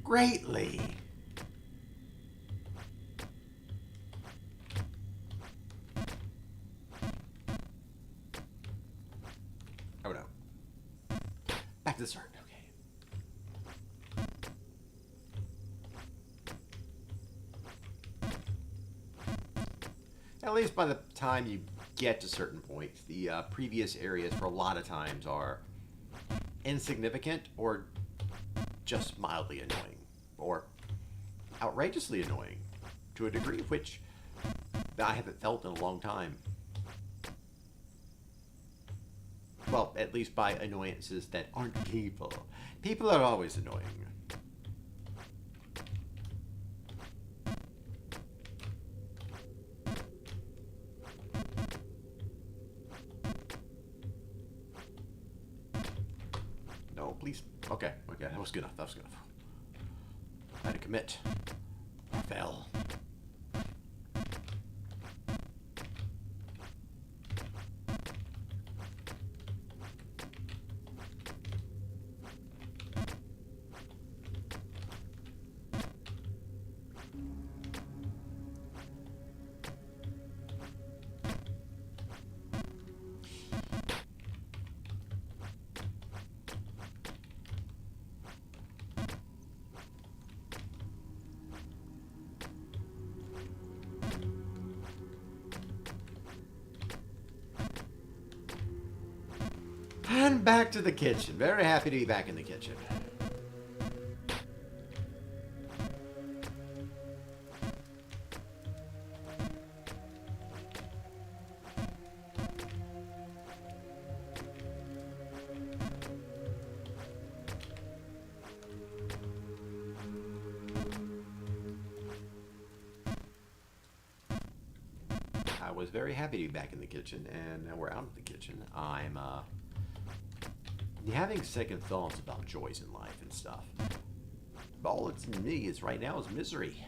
greatly. Back to the start. Okay. At least by the time you get to certain points, the previous areas for a lot of times are insignificant or just mildly annoying or outrageously annoying to a degree of which I haven't felt in a long time. Well, at least by annoyances that aren't people. People are always annoying. No, please. Okay, that was good enough. That was good enough. I had to commit. I fell. And back to the kitchen. Very happy to be back in the kitchen. I was very happy to be back in the kitchen, and now we're out of the kitchen. I'm having second thoughts about joys in life and stuff. All it's in me is right now is misery.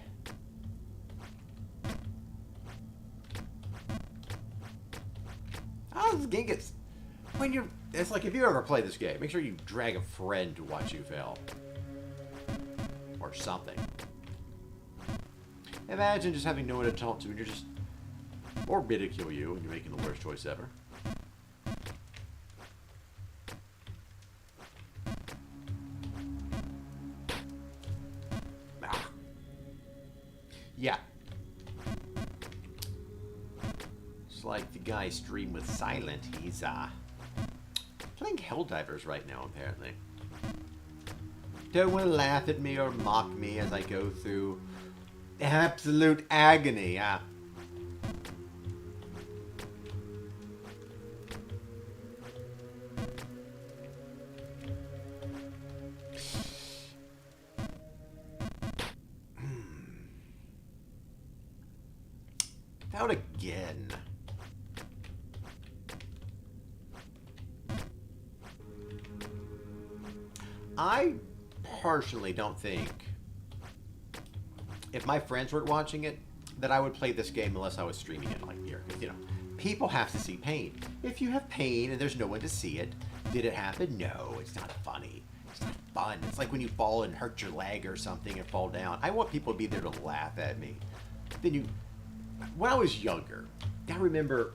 Oh, this game gets... It's like if you ever play this game, make sure you drag a friend to watch you fail. Or something. Imagine just having no one to talk to and you're just... Or ridicule you and you're making the worst choice ever. Yeah. It's like the guy stream with Silent. He's playing Helldivers right now, apparently. Don't want to laugh at me or mock me as I go through absolute agony. Out again. I personally don't think, if my friends weren't watching it, that I would play this game unless I was streaming it like here. Because, you know, people have to see pain. If you have pain and there's no one to see it, did it happen? No, it's not funny. It's not fun. It's like when you fall and hurt your leg or something and fall down. I want people to be there to laugh at me. Then you... When I was younger, I remember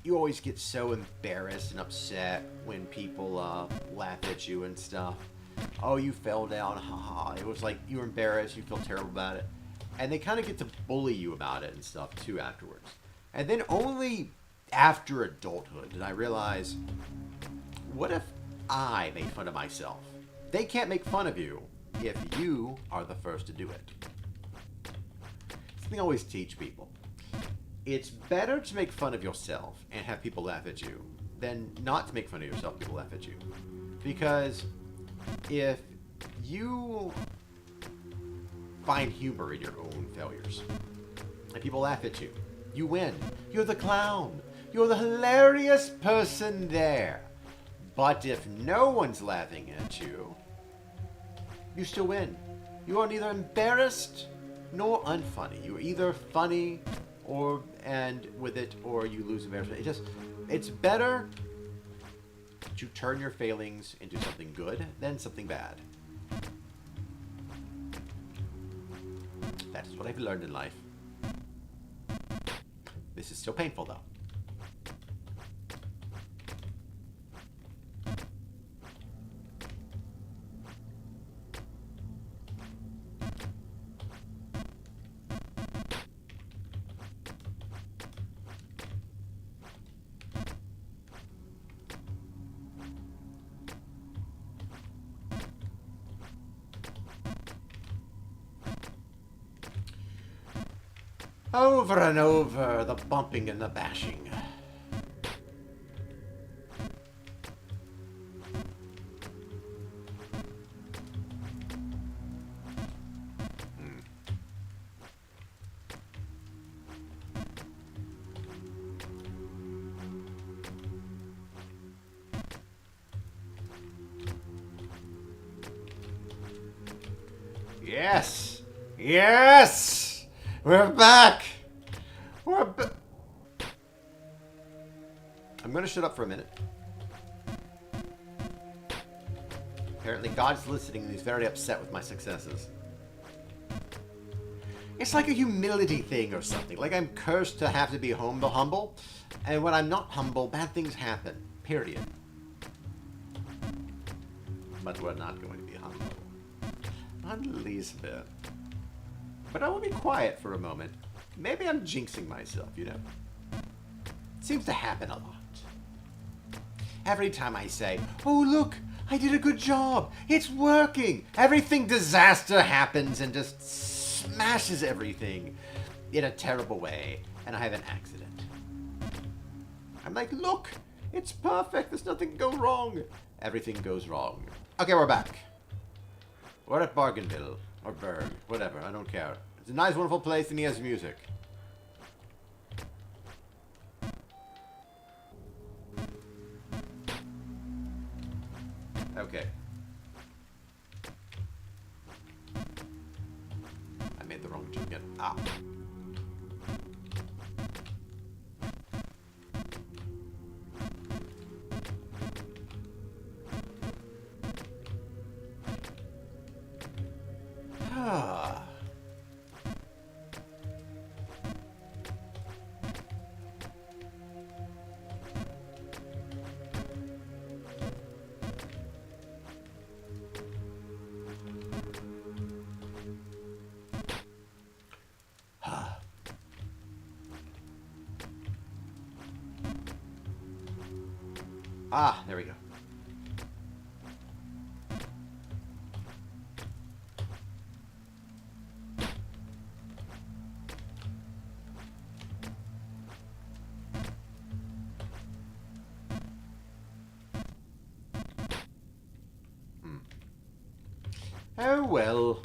you always get so embarrassed and upset when people laugh at you and stuff. Oh, you fell down, haha. It was like you were embarrassed, you feel terrible about it. And they kind of get to bully you about it and stuff too afterwards. And then only after adulthood did I realize, what if I made fun of myself? They can't make fun of you if you are the first to do it. Something I always teach people. It's better to make fun of yourself and have people laugh at you than not to make fun of yourself and people laugh at you. Because if you find humor in your own failures and people laugh at you, you win. You're the clown. You're the hilarious person there. But if no one's laughing at you, you still win. You are neither embarrassed nor unfunny. You're either funny and with it, or you lose embarrassment. It's better to turn your failings into something good than something bad. That is what I've learned in life. This is still painful, though. Over and over, the bumping and the bashing. Yes! Yes! We're back! I'm gonna shut up for a minute. Apparently God's listening and he's very upset with my successes. It's like a humility thing or something. Like I'm cursed to have to be humble. And when I'm not humble, bad things happen. Period. But we're not going to be humble. Not the least bit. But I will be quiet for a moment. Maybe I'm jinxing myself, you know? It seems to happen a lot. Every time I say, oh look, I did a good job, it's working, everything disaster happens and just smashes everything in a terrible way, and I have an accident. I'm like, look, it's perfect, there's nothing can go wrong. Everything goes wrong. Okay, we're back. We're at Bargainville, or Berg, whatever, I don't care. It's a nice, wonderful place, and he has music. Okay. I made the wrong jump again. Ah. Ah. Ah, there we go. Oh well.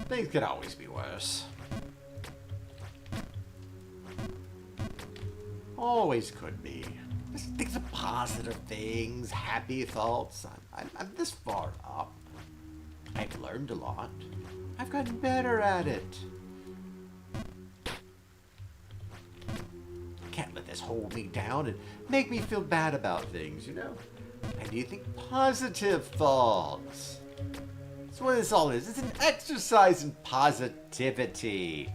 Things could always be worse. Always could be. Just think of positive things, happy thoughts. I'm this far up. I've learned a lot. I've gotten better at it. Can't let just hold me down and make me feel bad about things, you know? I need to think positive thoughts. That's what this all is. It's an exercise in positivity.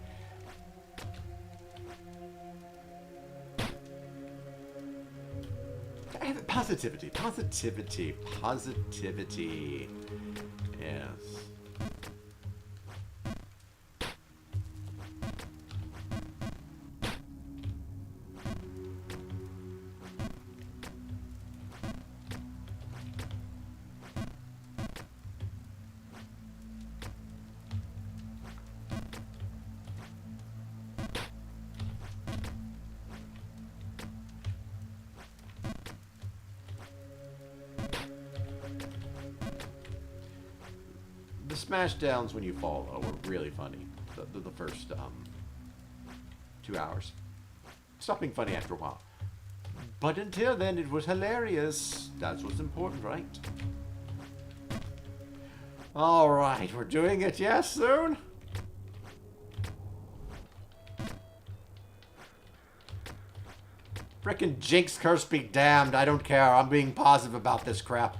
Positivity, positivity, positivity. Yes. The smash downs when you fall, though, were really funny. The first 2 hours. Stopped being funny after a while. But until then, it was hilarious. That's what's important, right? Alright, we're doing it, yes, soon? Frickin' Jinx curse be damned. I don't care. I'm being positive about this crap.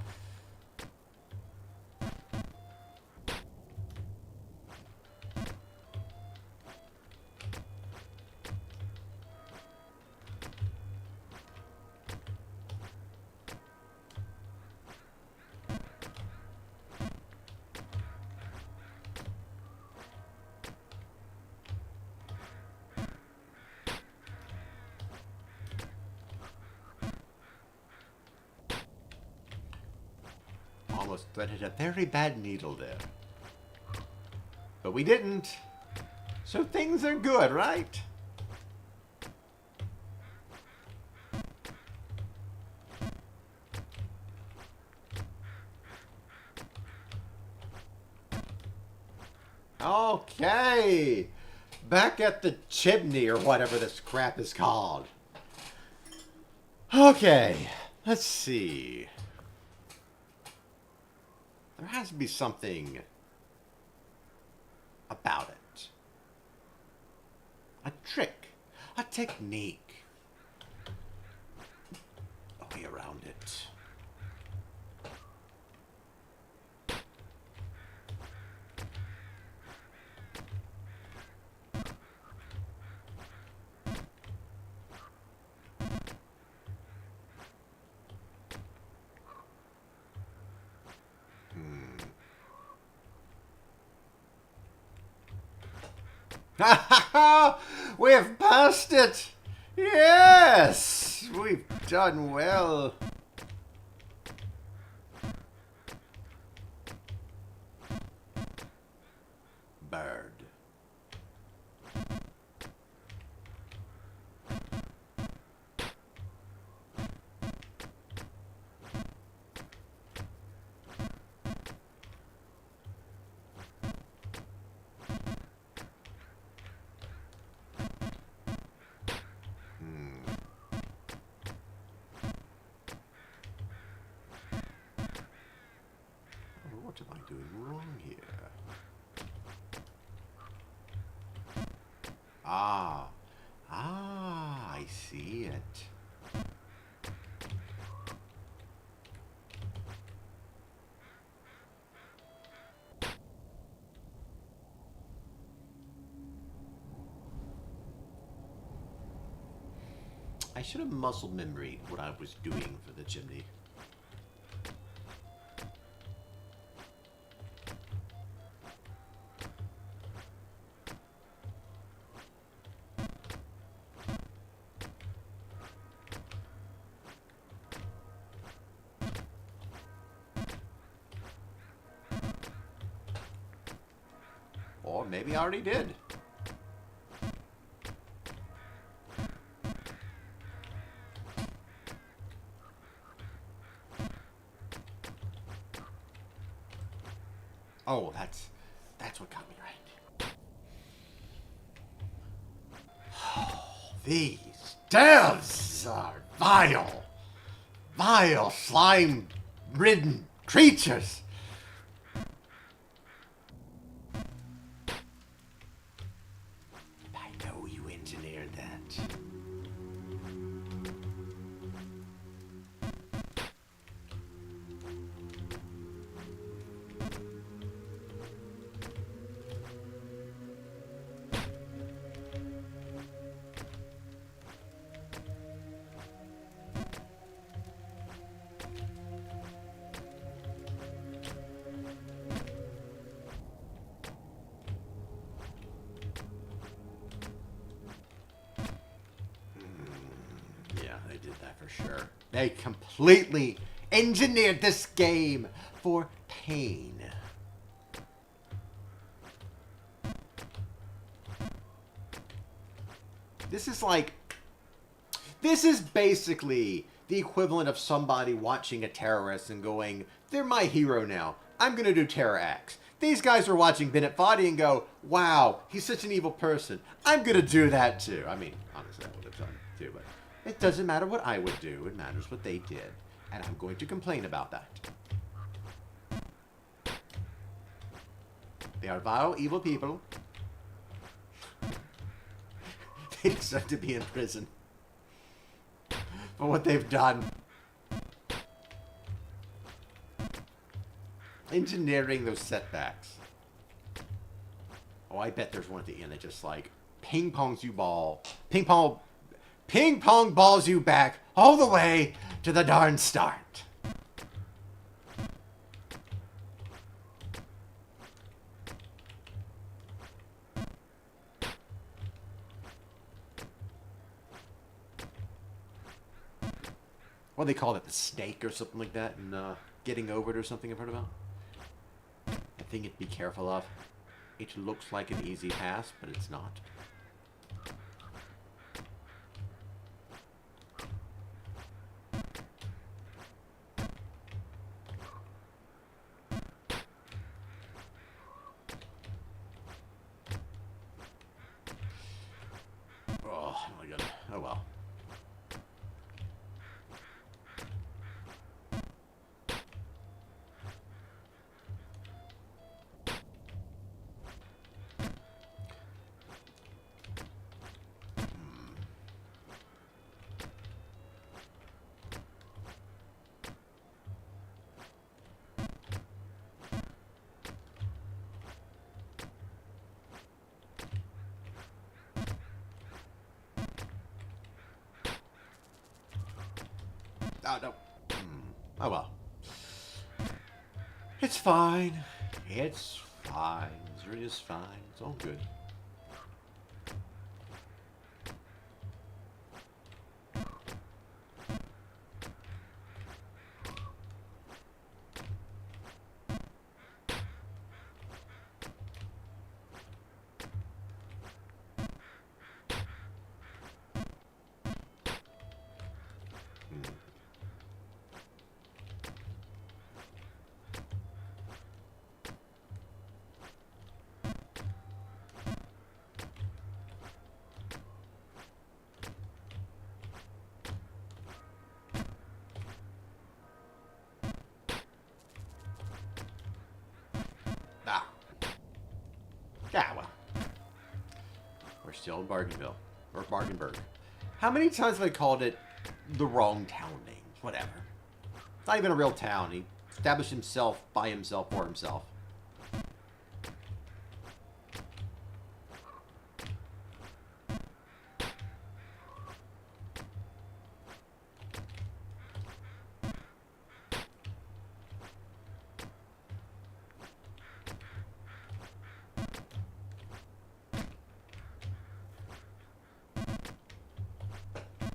Almost threaded a very bad needle there. But we didn't. So things are good, right? Okay. Back at the chimney or whatever this crap is called. Okay. Let's see. There has to be something about it. A trick. A technique. A way around it. We've passed it! Yes! We've done well. Bird. What am I doing wrong here? I see it. I should have muscle memoried what I was doing for the chimney. Or maybe I already did. Oh, that's what got me right. Oh, these devs are vile. Vile, slime-ridden creatures. I know you engineered that. did that for sure. They completely engineered this game for pain. This is basically the equivalent of somebody watching a terrorist and going, they're my hero now. I'm going to do terror acts. These guys are watching Bennett Foddy and go, wow, he's such an evil person. I'm going to do that too. I mean, honestly, I would have done it too, but it doesn't matter what I would do. It matters what they did. And I'm going to complain about that. They are vile, evil people. They deserve to be in prison for what they've done. Engineering those setbacks. Oh, I bet there's one at the end that just like ping pongs you ball. Ping pong balls you back all the way to the darn start. What do they call it? The snake or something like that? And getting over it or something I've heard about? A thing to be careful of. It looks like an easy pass, but it's not. Oh my god. Oh well. Oh, no. Oh, well. It's fine. It's fine. Missouri is fine. It's all good. Ah. Yeah, well. We're still in Bargainville. Or Bargainburg. How many times have I called it the wrong town name? Whatever. It's not even a real town. He established himself by himself for himself.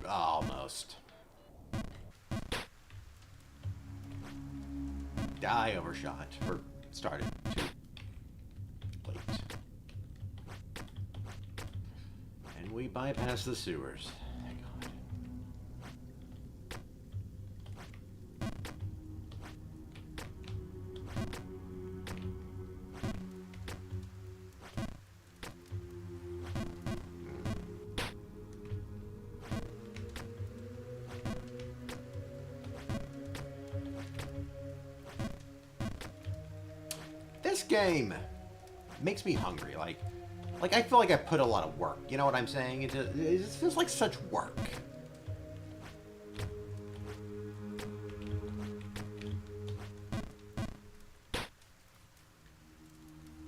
Almost. I overshot. Or started too late. And we bypassed the sewers. Thank God. This game makes me hungry. Like I feel like I put a lot of work. You know what I'm saying? It just feels like such work.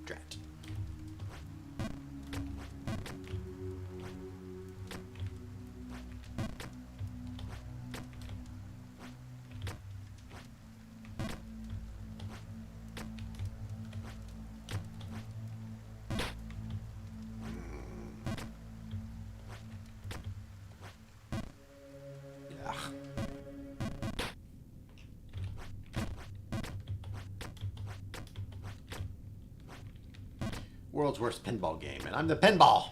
Drat. world's worst pinball game, and I'm the pinball.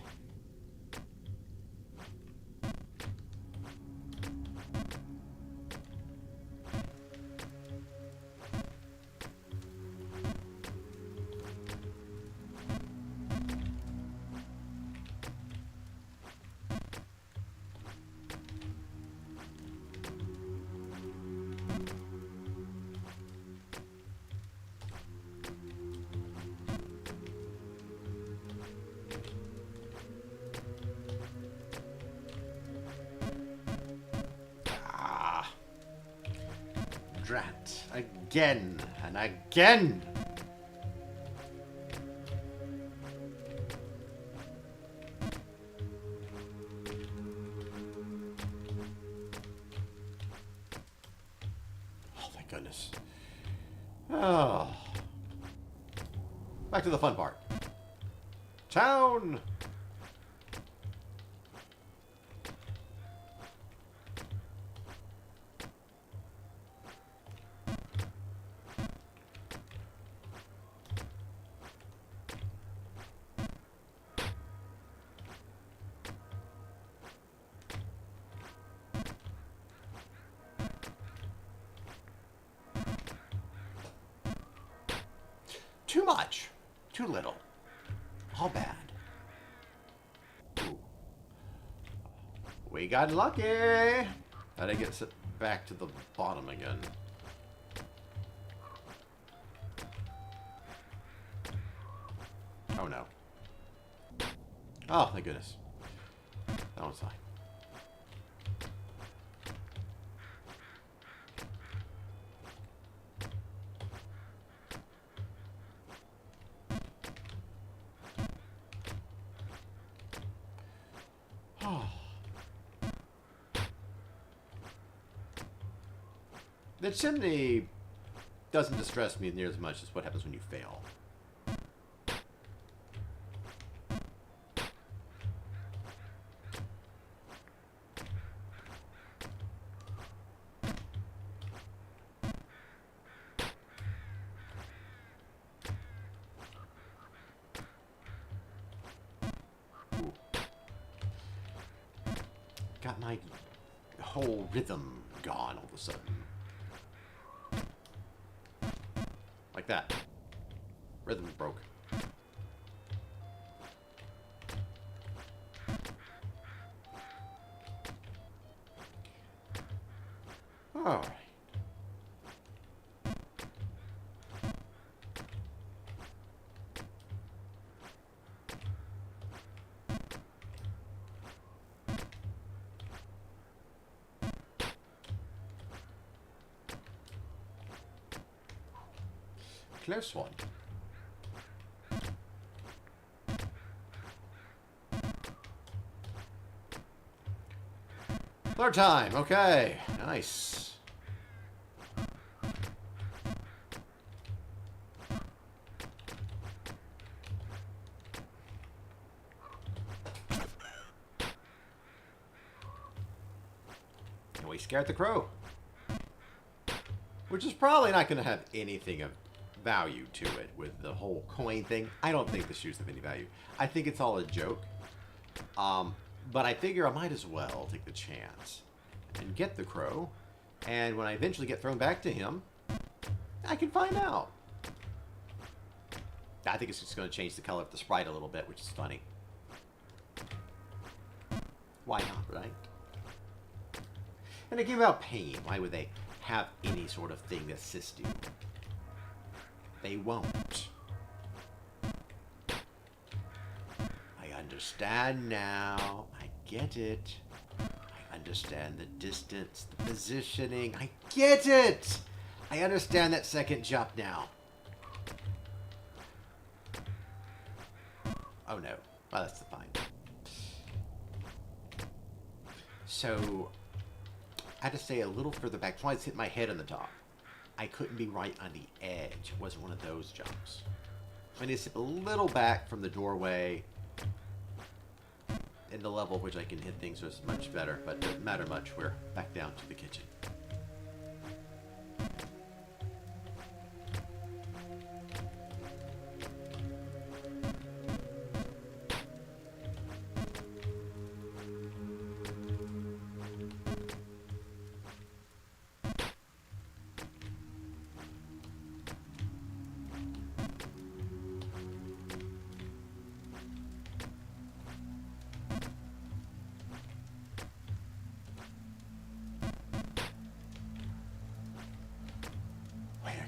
Drat. Again and again. Oh, thank goodness. Oh. Back to the fun part. Town. Too much. Too little. All bad. Ooh. We got lucky. How'd I get set back to the bottom again? Oh no. Oh, thank goodness. That one's fine. The chimney doesn't distress me near as much as what happens when you fail. Ooh. Got my whole rhythm gone all of a sudden. Like that. Rhythm broke. Alright. Close one. Third time. Okay. Nice. And we scared the crow. Which is probably not going to have anything of value to it with the whole coin thing. I don't think the shoes have any value. I think it's all a joke. But I figure I might as well take the chance and get the crow. And when I eventually get thrown back to him, I can find out. I think it's just going to change the color of the sprite a little bit, which is funny. Why not, right? And a game about pain. Why would they have any sort of thing to assist you? They won't. I understand now. I get it. I understand the distance, the positioning. I get it! I understand that second jump now. Oh no. Well, that's fine. So, I had to stay a little further back. That's why it's hit my head on the top. I couldn't be right on the edge. It wasn't one of those jumps. I need to step a little back from the doorway. And the level at which I can hit things was much better, but it doesn't matter much. We're back down to the kitchen.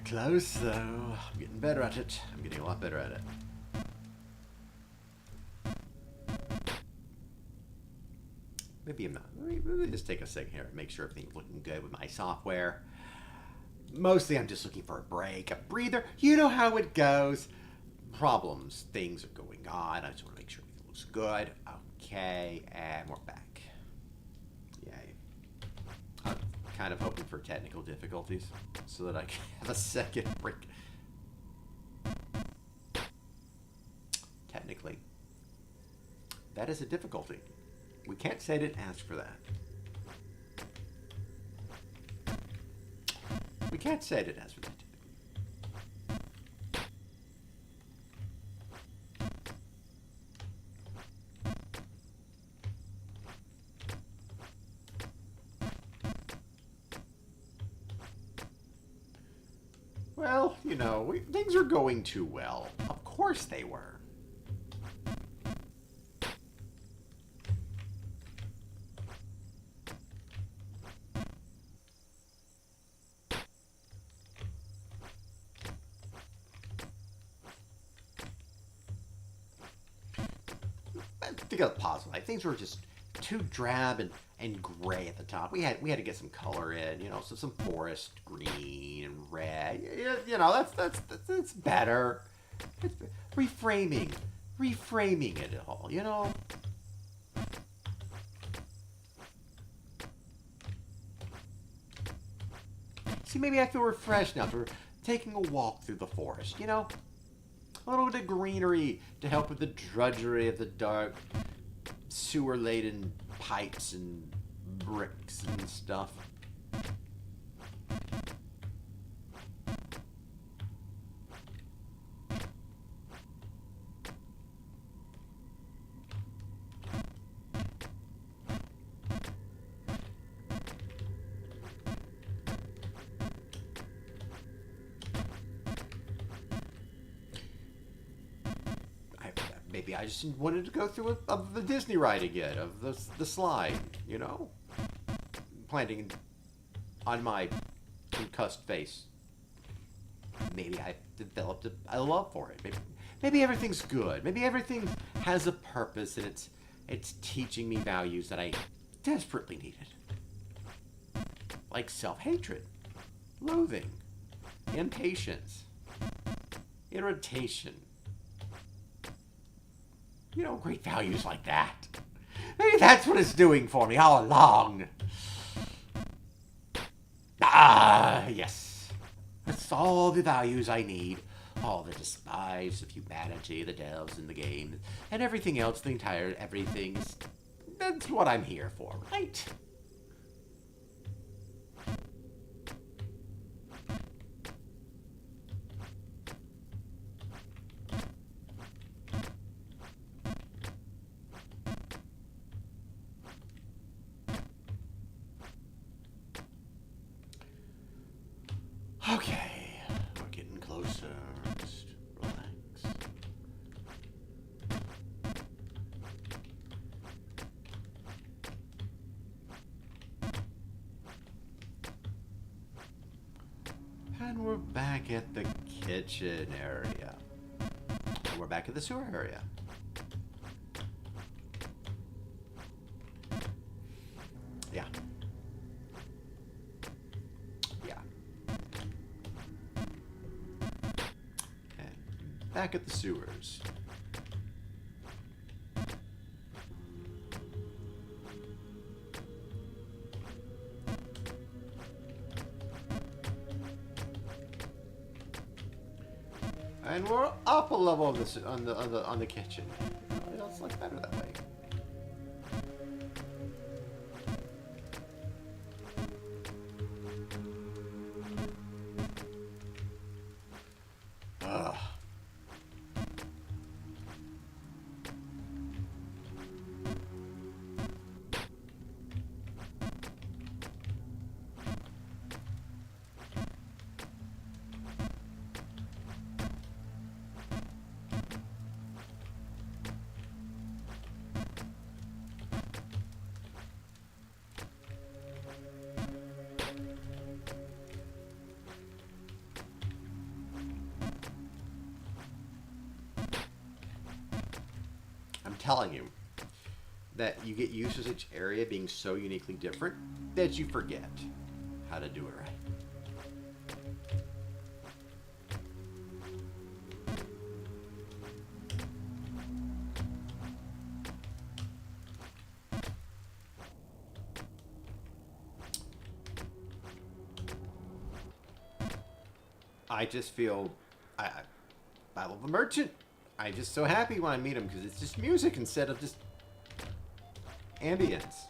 Close, though. I'm getting better at it. I'm getting a lot better at it. Maybe I'm not. Let me just take a second here and make sure everything's looking good with my software. Mostly I'm just looking for a break, a breather. You know how it goes. Problems, things are going on. I just want to make sure everything looks good. Okay, and we're back. Yay. I'm kind of hoping for technical difficulties so that I can have a second break. Technically, that is a difficulty. We can't say I didn't ask for that. We can't say I didn't ask for that. Well, you know, things are going too well. Of course they were. To go positive, things were just too drab and gray at the top. We had to get some color in, you know, so some forest green and red. You know, that's better. It's reframing it all, you know. See, maybe I feel refreshed now after taking a walk through the forest, you know. A little bit of greenery to help with the drudgery of the dark, sewer-laden pipes and bricks and stuff. Maybe I just wanted to go through of the Disney ride again, of the slide, you know? Planting on my concussed face. Maybe I developed a love for it. Maybe everything's good. Maybe everything has a purpose and it's teaching me values that I desperately needed. Like self-hatred, loathing, impatience, irritation. You know, great values like that. Maybe that's what it's doing for me all along. Ah, yes. That's all the values I need. All the despise of humanity, the devs in the game, and everything else, the entire everything. That's what I'm here for, right? Okay, we're getting closer. Just relax. And we're back at the kitchen area. And we're back at the sewer area. Yeah. Back at the sewers. And we're up a level on the kitchen. It's like better that way. I'm telling you that you get used to each area being so uniquely different that you forget how to do it right. I just feel, I love the merchant. I'm just so happy when I meet him because it's just music instead of just ambience.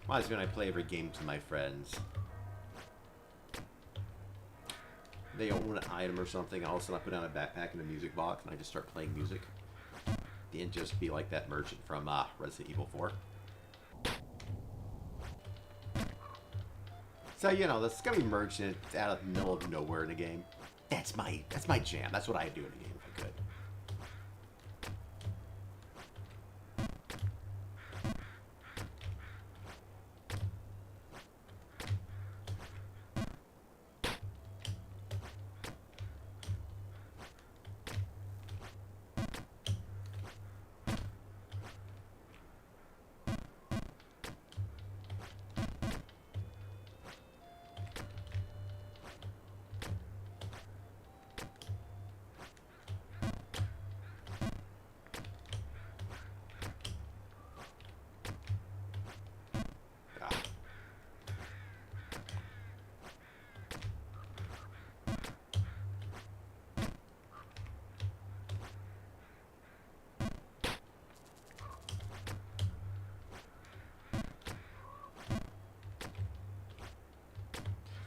Might as well I play every game to my friends. They own an item or something, all of a sudden I put down a backpack in a music box and I just start playing music. And just be like that merchant from Resident Evil 4. So, you know, the scummy merchant out of the middle of nowhere in a game. That's my jam. That's what I do in a game if I could.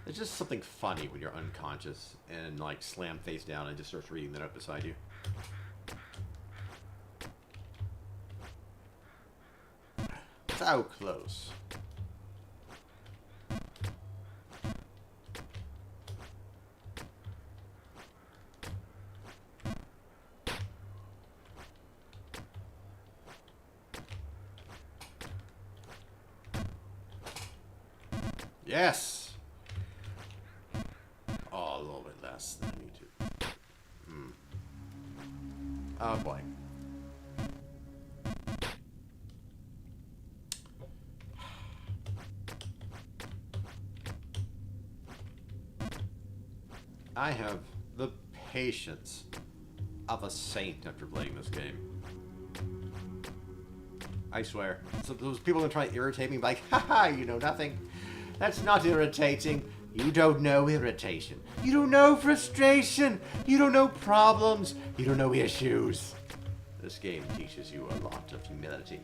There's just something funny when you're unconscious and like slam face down and just starts reading that up beside you. So close. Yes! Oh, a little bit less than I need to. Oh boy. I have the patience of a saint after playing this game. I swear. So those people that try to irritate me like, haha, you know nothing. That's not irritating. You don't know irritation. You don't know frustration. You don't know problems. You don't know issues. This game teaches you a lot of humility.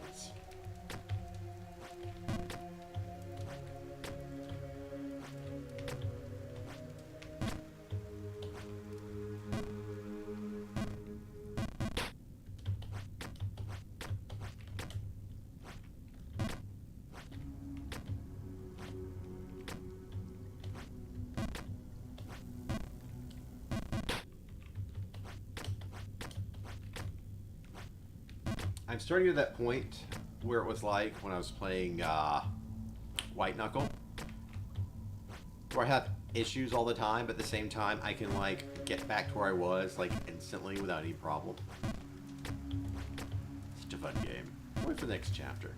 I'm starting to that point where it was like when I was playing White Knuckle, where I have issues all the time, but at the same time I can like get back to where I was like instantly without any problem. Such a fun game. Wait for the next chapter.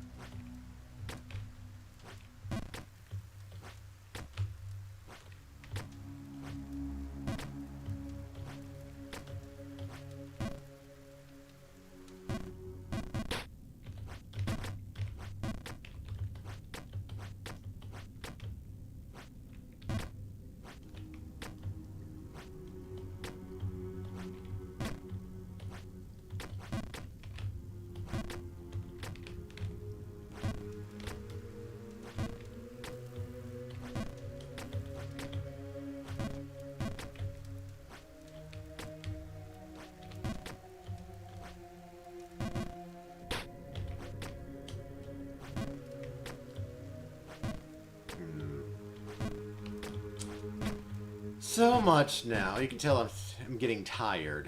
So much now. You can tell I'm getting tired.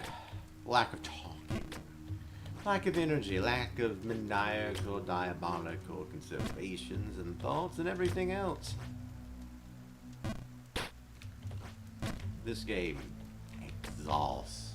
Lack of talking. Lack of energy, lack of maniacal, diabolical considerations and thoughts and everything else. This game exhausts.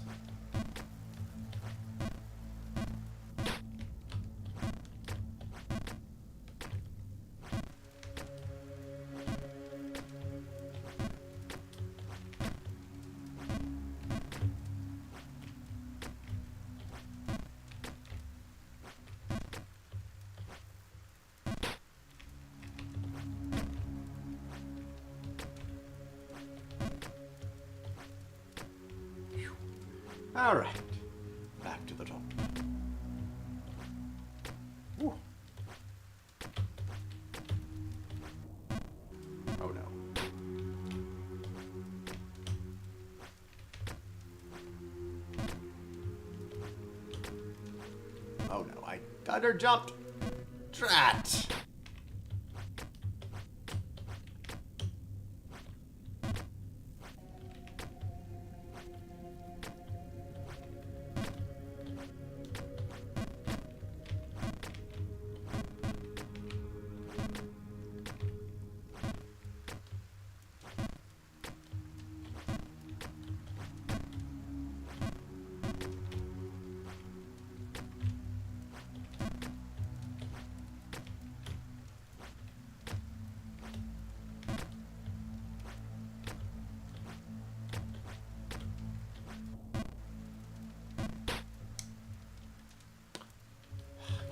All right, back to the top. Ooh. Oh no. Oh no, I under jumped. Drat.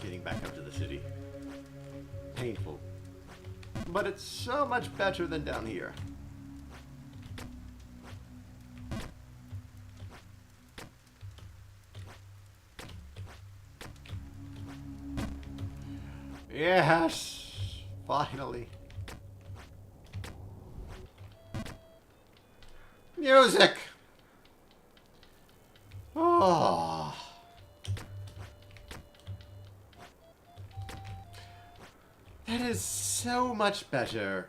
Getting back up to the city. Painful. But it's so much better than down here. Yes! Finally. Music! Oh. That is so much better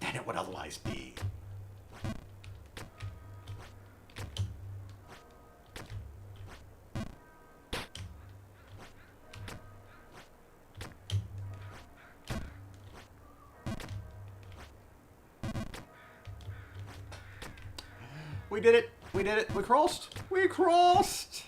than it would otherwise be. We did it! We did it! We crossed! We crossed!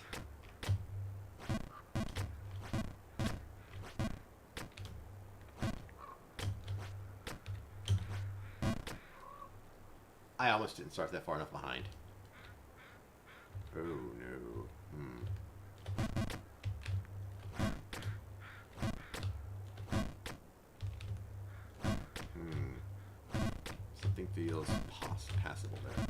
I almost didn't start that far enough behind. Oh no. Something feels passable there.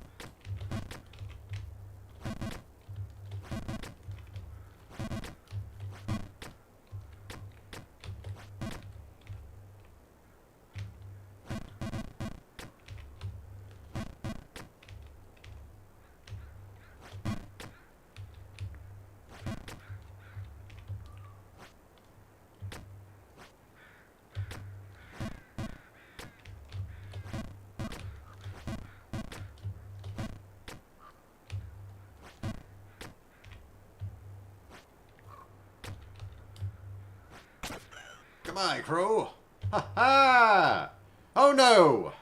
Goodbye, crow. Ha ha! Oh no!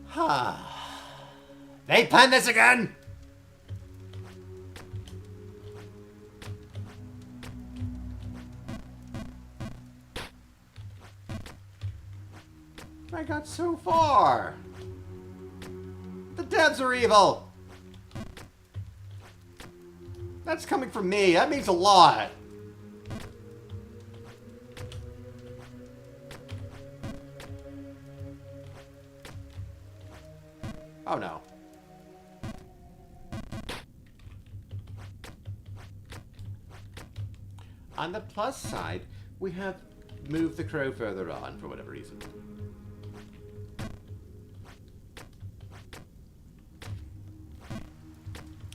Ha! They planned this again! I got so far. The devs are evil. That's coming from me. That means a lot. Oh no. On the plus side, we have moved the crow further on for whatever reason.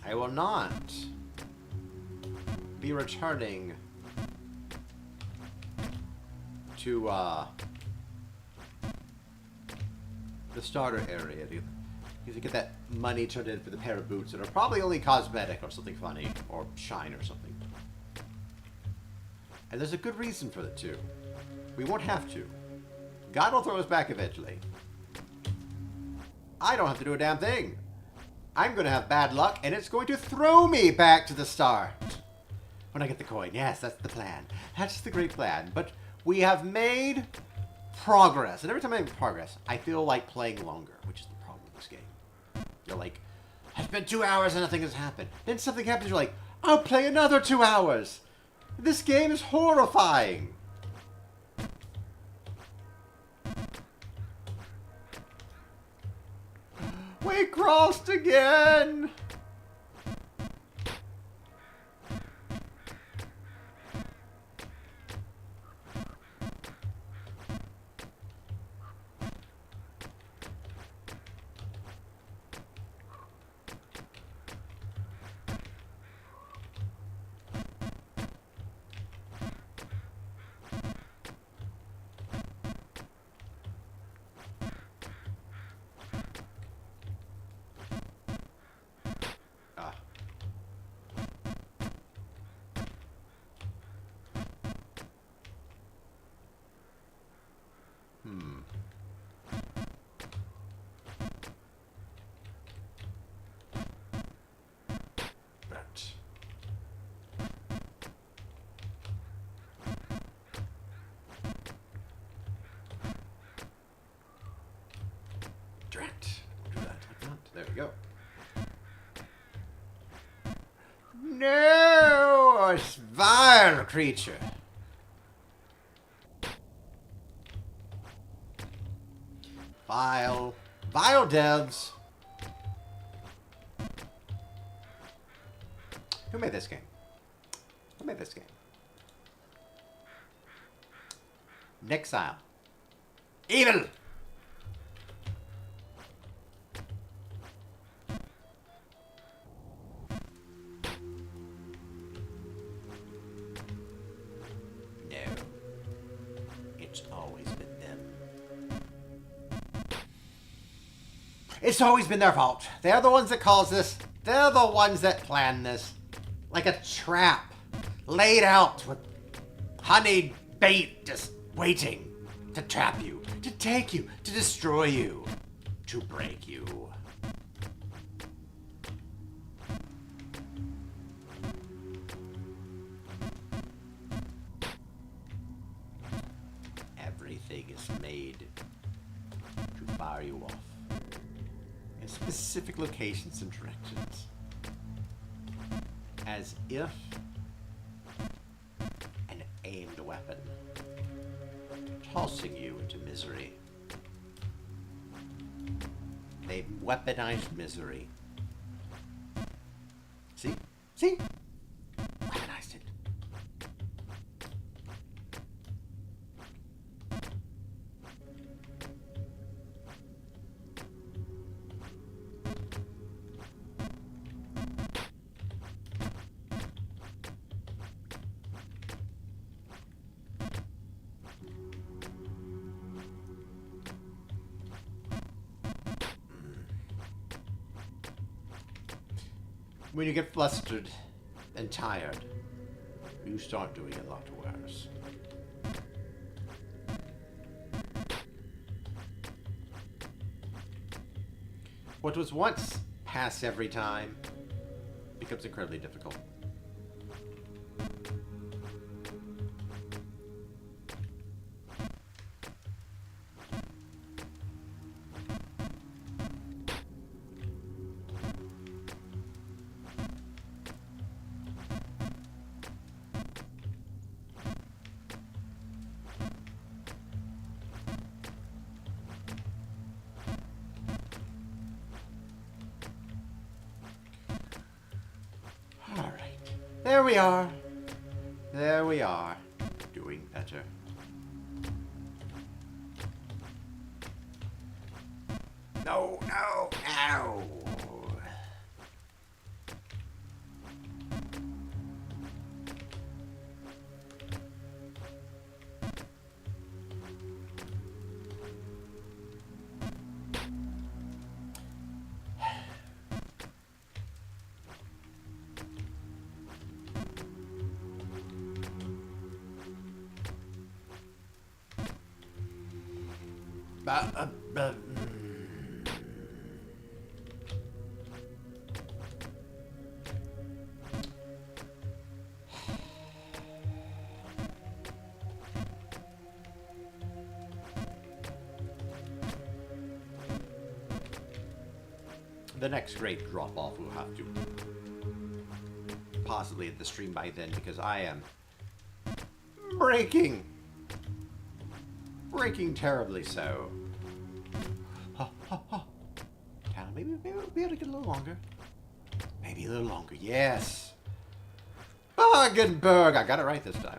I will not be returning to the starter area. The If you get that money turned in for the pair of boots that are probably only cosmetic or something funny, or shine or something. And there's a good reason for it too. We won't have to. God will throw us back eventually. I don't have to do a damn thing. I'm going to have bad luck, and it's going to throw me back to the start. When I get the coin. Yes, that's the plan. That's the great plan. But we have made progress. And every time I make progress, I feel like playing longer, which is the problem with this game. You're like, I spent 2 hours and nothing has happened. Then something happens, you're like, I'll play another 2 hours. This game is horrifying. We crossed again. There we go. No! It's vile creature. Vile. Vile devs. Who made this game? Who made this game? Nexile. Evil! It's always been their fault. They're the ones that caused this. They're the ones that planned this. Like a trap. Laid out with honeyed bait just waiting to trap you. To take you. To destroy you. To break you. Everything is made to fire you off. Specific locations and directions, as if an aimed weapon, tossing you into misery. They've weaponized misery. See? See? Weaponized it. When you get flustered and tired, you start doing a lot worse. What was once pass every time becomes incredibly difficult. There we are. There we are. Doing better. No, no, no. The next great drop-off will have to possibly end the stream by then, because I am breaking terribly so. Maybe we'll be able to get a little longer. Maybe a little longer, yes. Bargenberg! I got it right this time.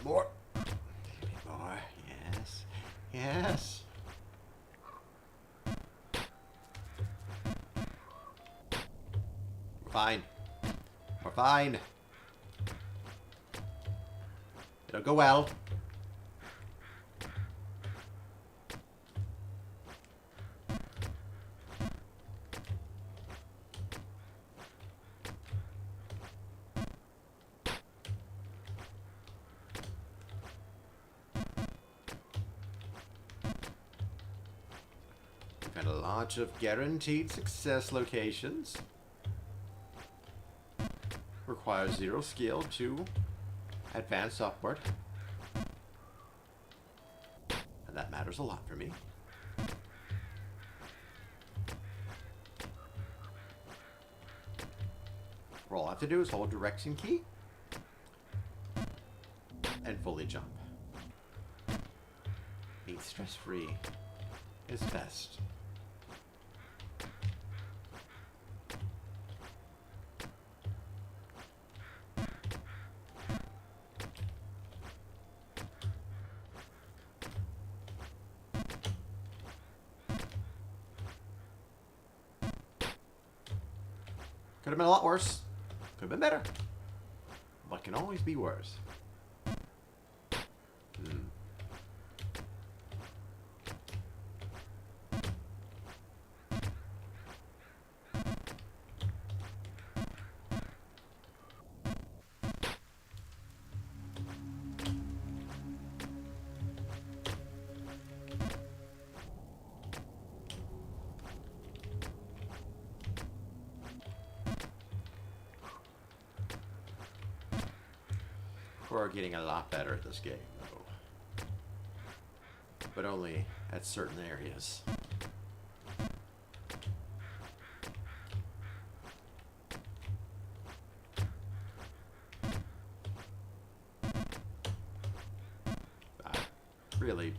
More. A bit more. Yes. Yes. We're fine. We're fine. It'll go well. And a lot of guaranteed success locations. Requires 0 skill to advance upward. And that matters a lot for me. All I have to do is hold direction key and fully jump. Being stress-free is best. Could have been a lot worse. Could have been better. But can always be worse. We're getting a lot better at this game, though. But only at certain areas. Really.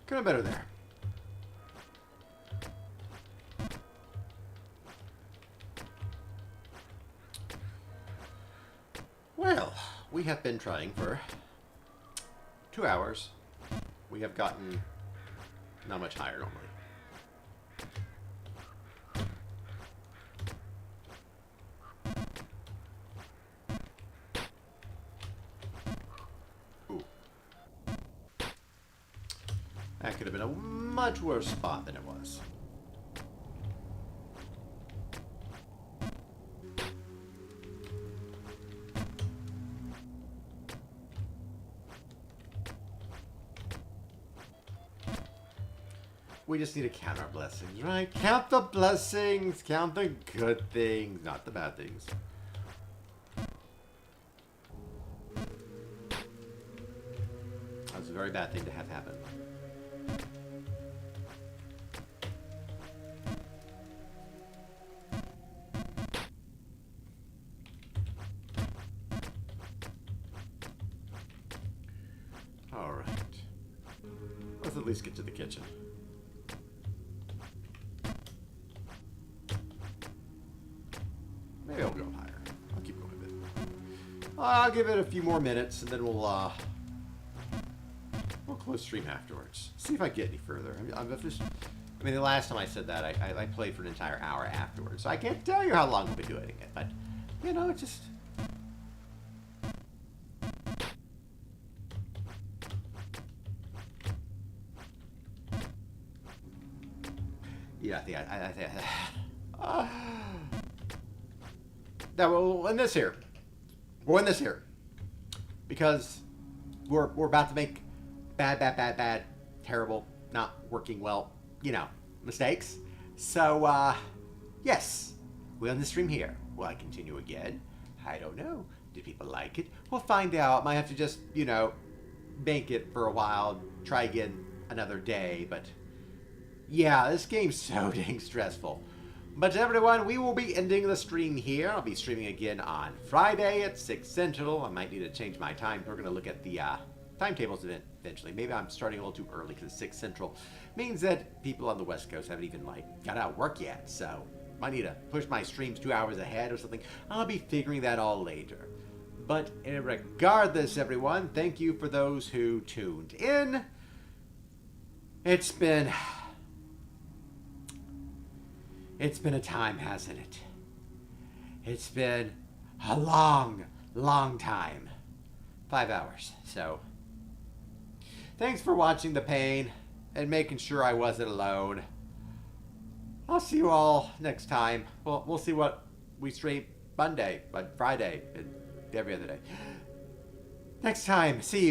Could have been better there. Well, we have been trying for 2 hours. We have gotten not much higher normally. Ooh. That could have been a much worse spot than it was. We just need to count our blessings, right? Count the blessings, count the good things, not the bad things. That's a very bad thing to have happen. All right. Let's at least get to the kitchen. Maybe I'll go home. I'll give it a few more minutes, and then we'll close stream afterwards. See if I get any further. I mean, the last time I said that, I played for an entire hour afterwards, so I can't tell you how long I've been doing it, but, you know, it's just... Yeah, I think now we'll end this here. We'll end this here because we're about to make bad, terrible, not working well, you know, mistakes. So yes, we'll end the stream here. Will I continue again? I don't know. Did people like it? We'll find out. Might have to just, you know, bank it for a while, try again another day, but yeah, this game's so dang stressful. But everyone, we will be ending the stream here. I'll be streaming again on Friday at 6 Central. I might need to change my time. We're going to look at the timetables eventually. Maybe I'm starting a little too early because 6 Central means that people on the West Coast haven't even, like, got out of work yet. So, might need to push my streams 2 hours ahead or something. I'll be figuring that all later. But regardless, everyone, thank you for those who tuned in. It's been a time, hasn't it? It's been a long time. 5 hours. So, thanks for watching the pain and making sure I wasn't alone. I'll see you all next time. Well, we'll see what we stream Monday, but Friday, and every other day. Next time, see you.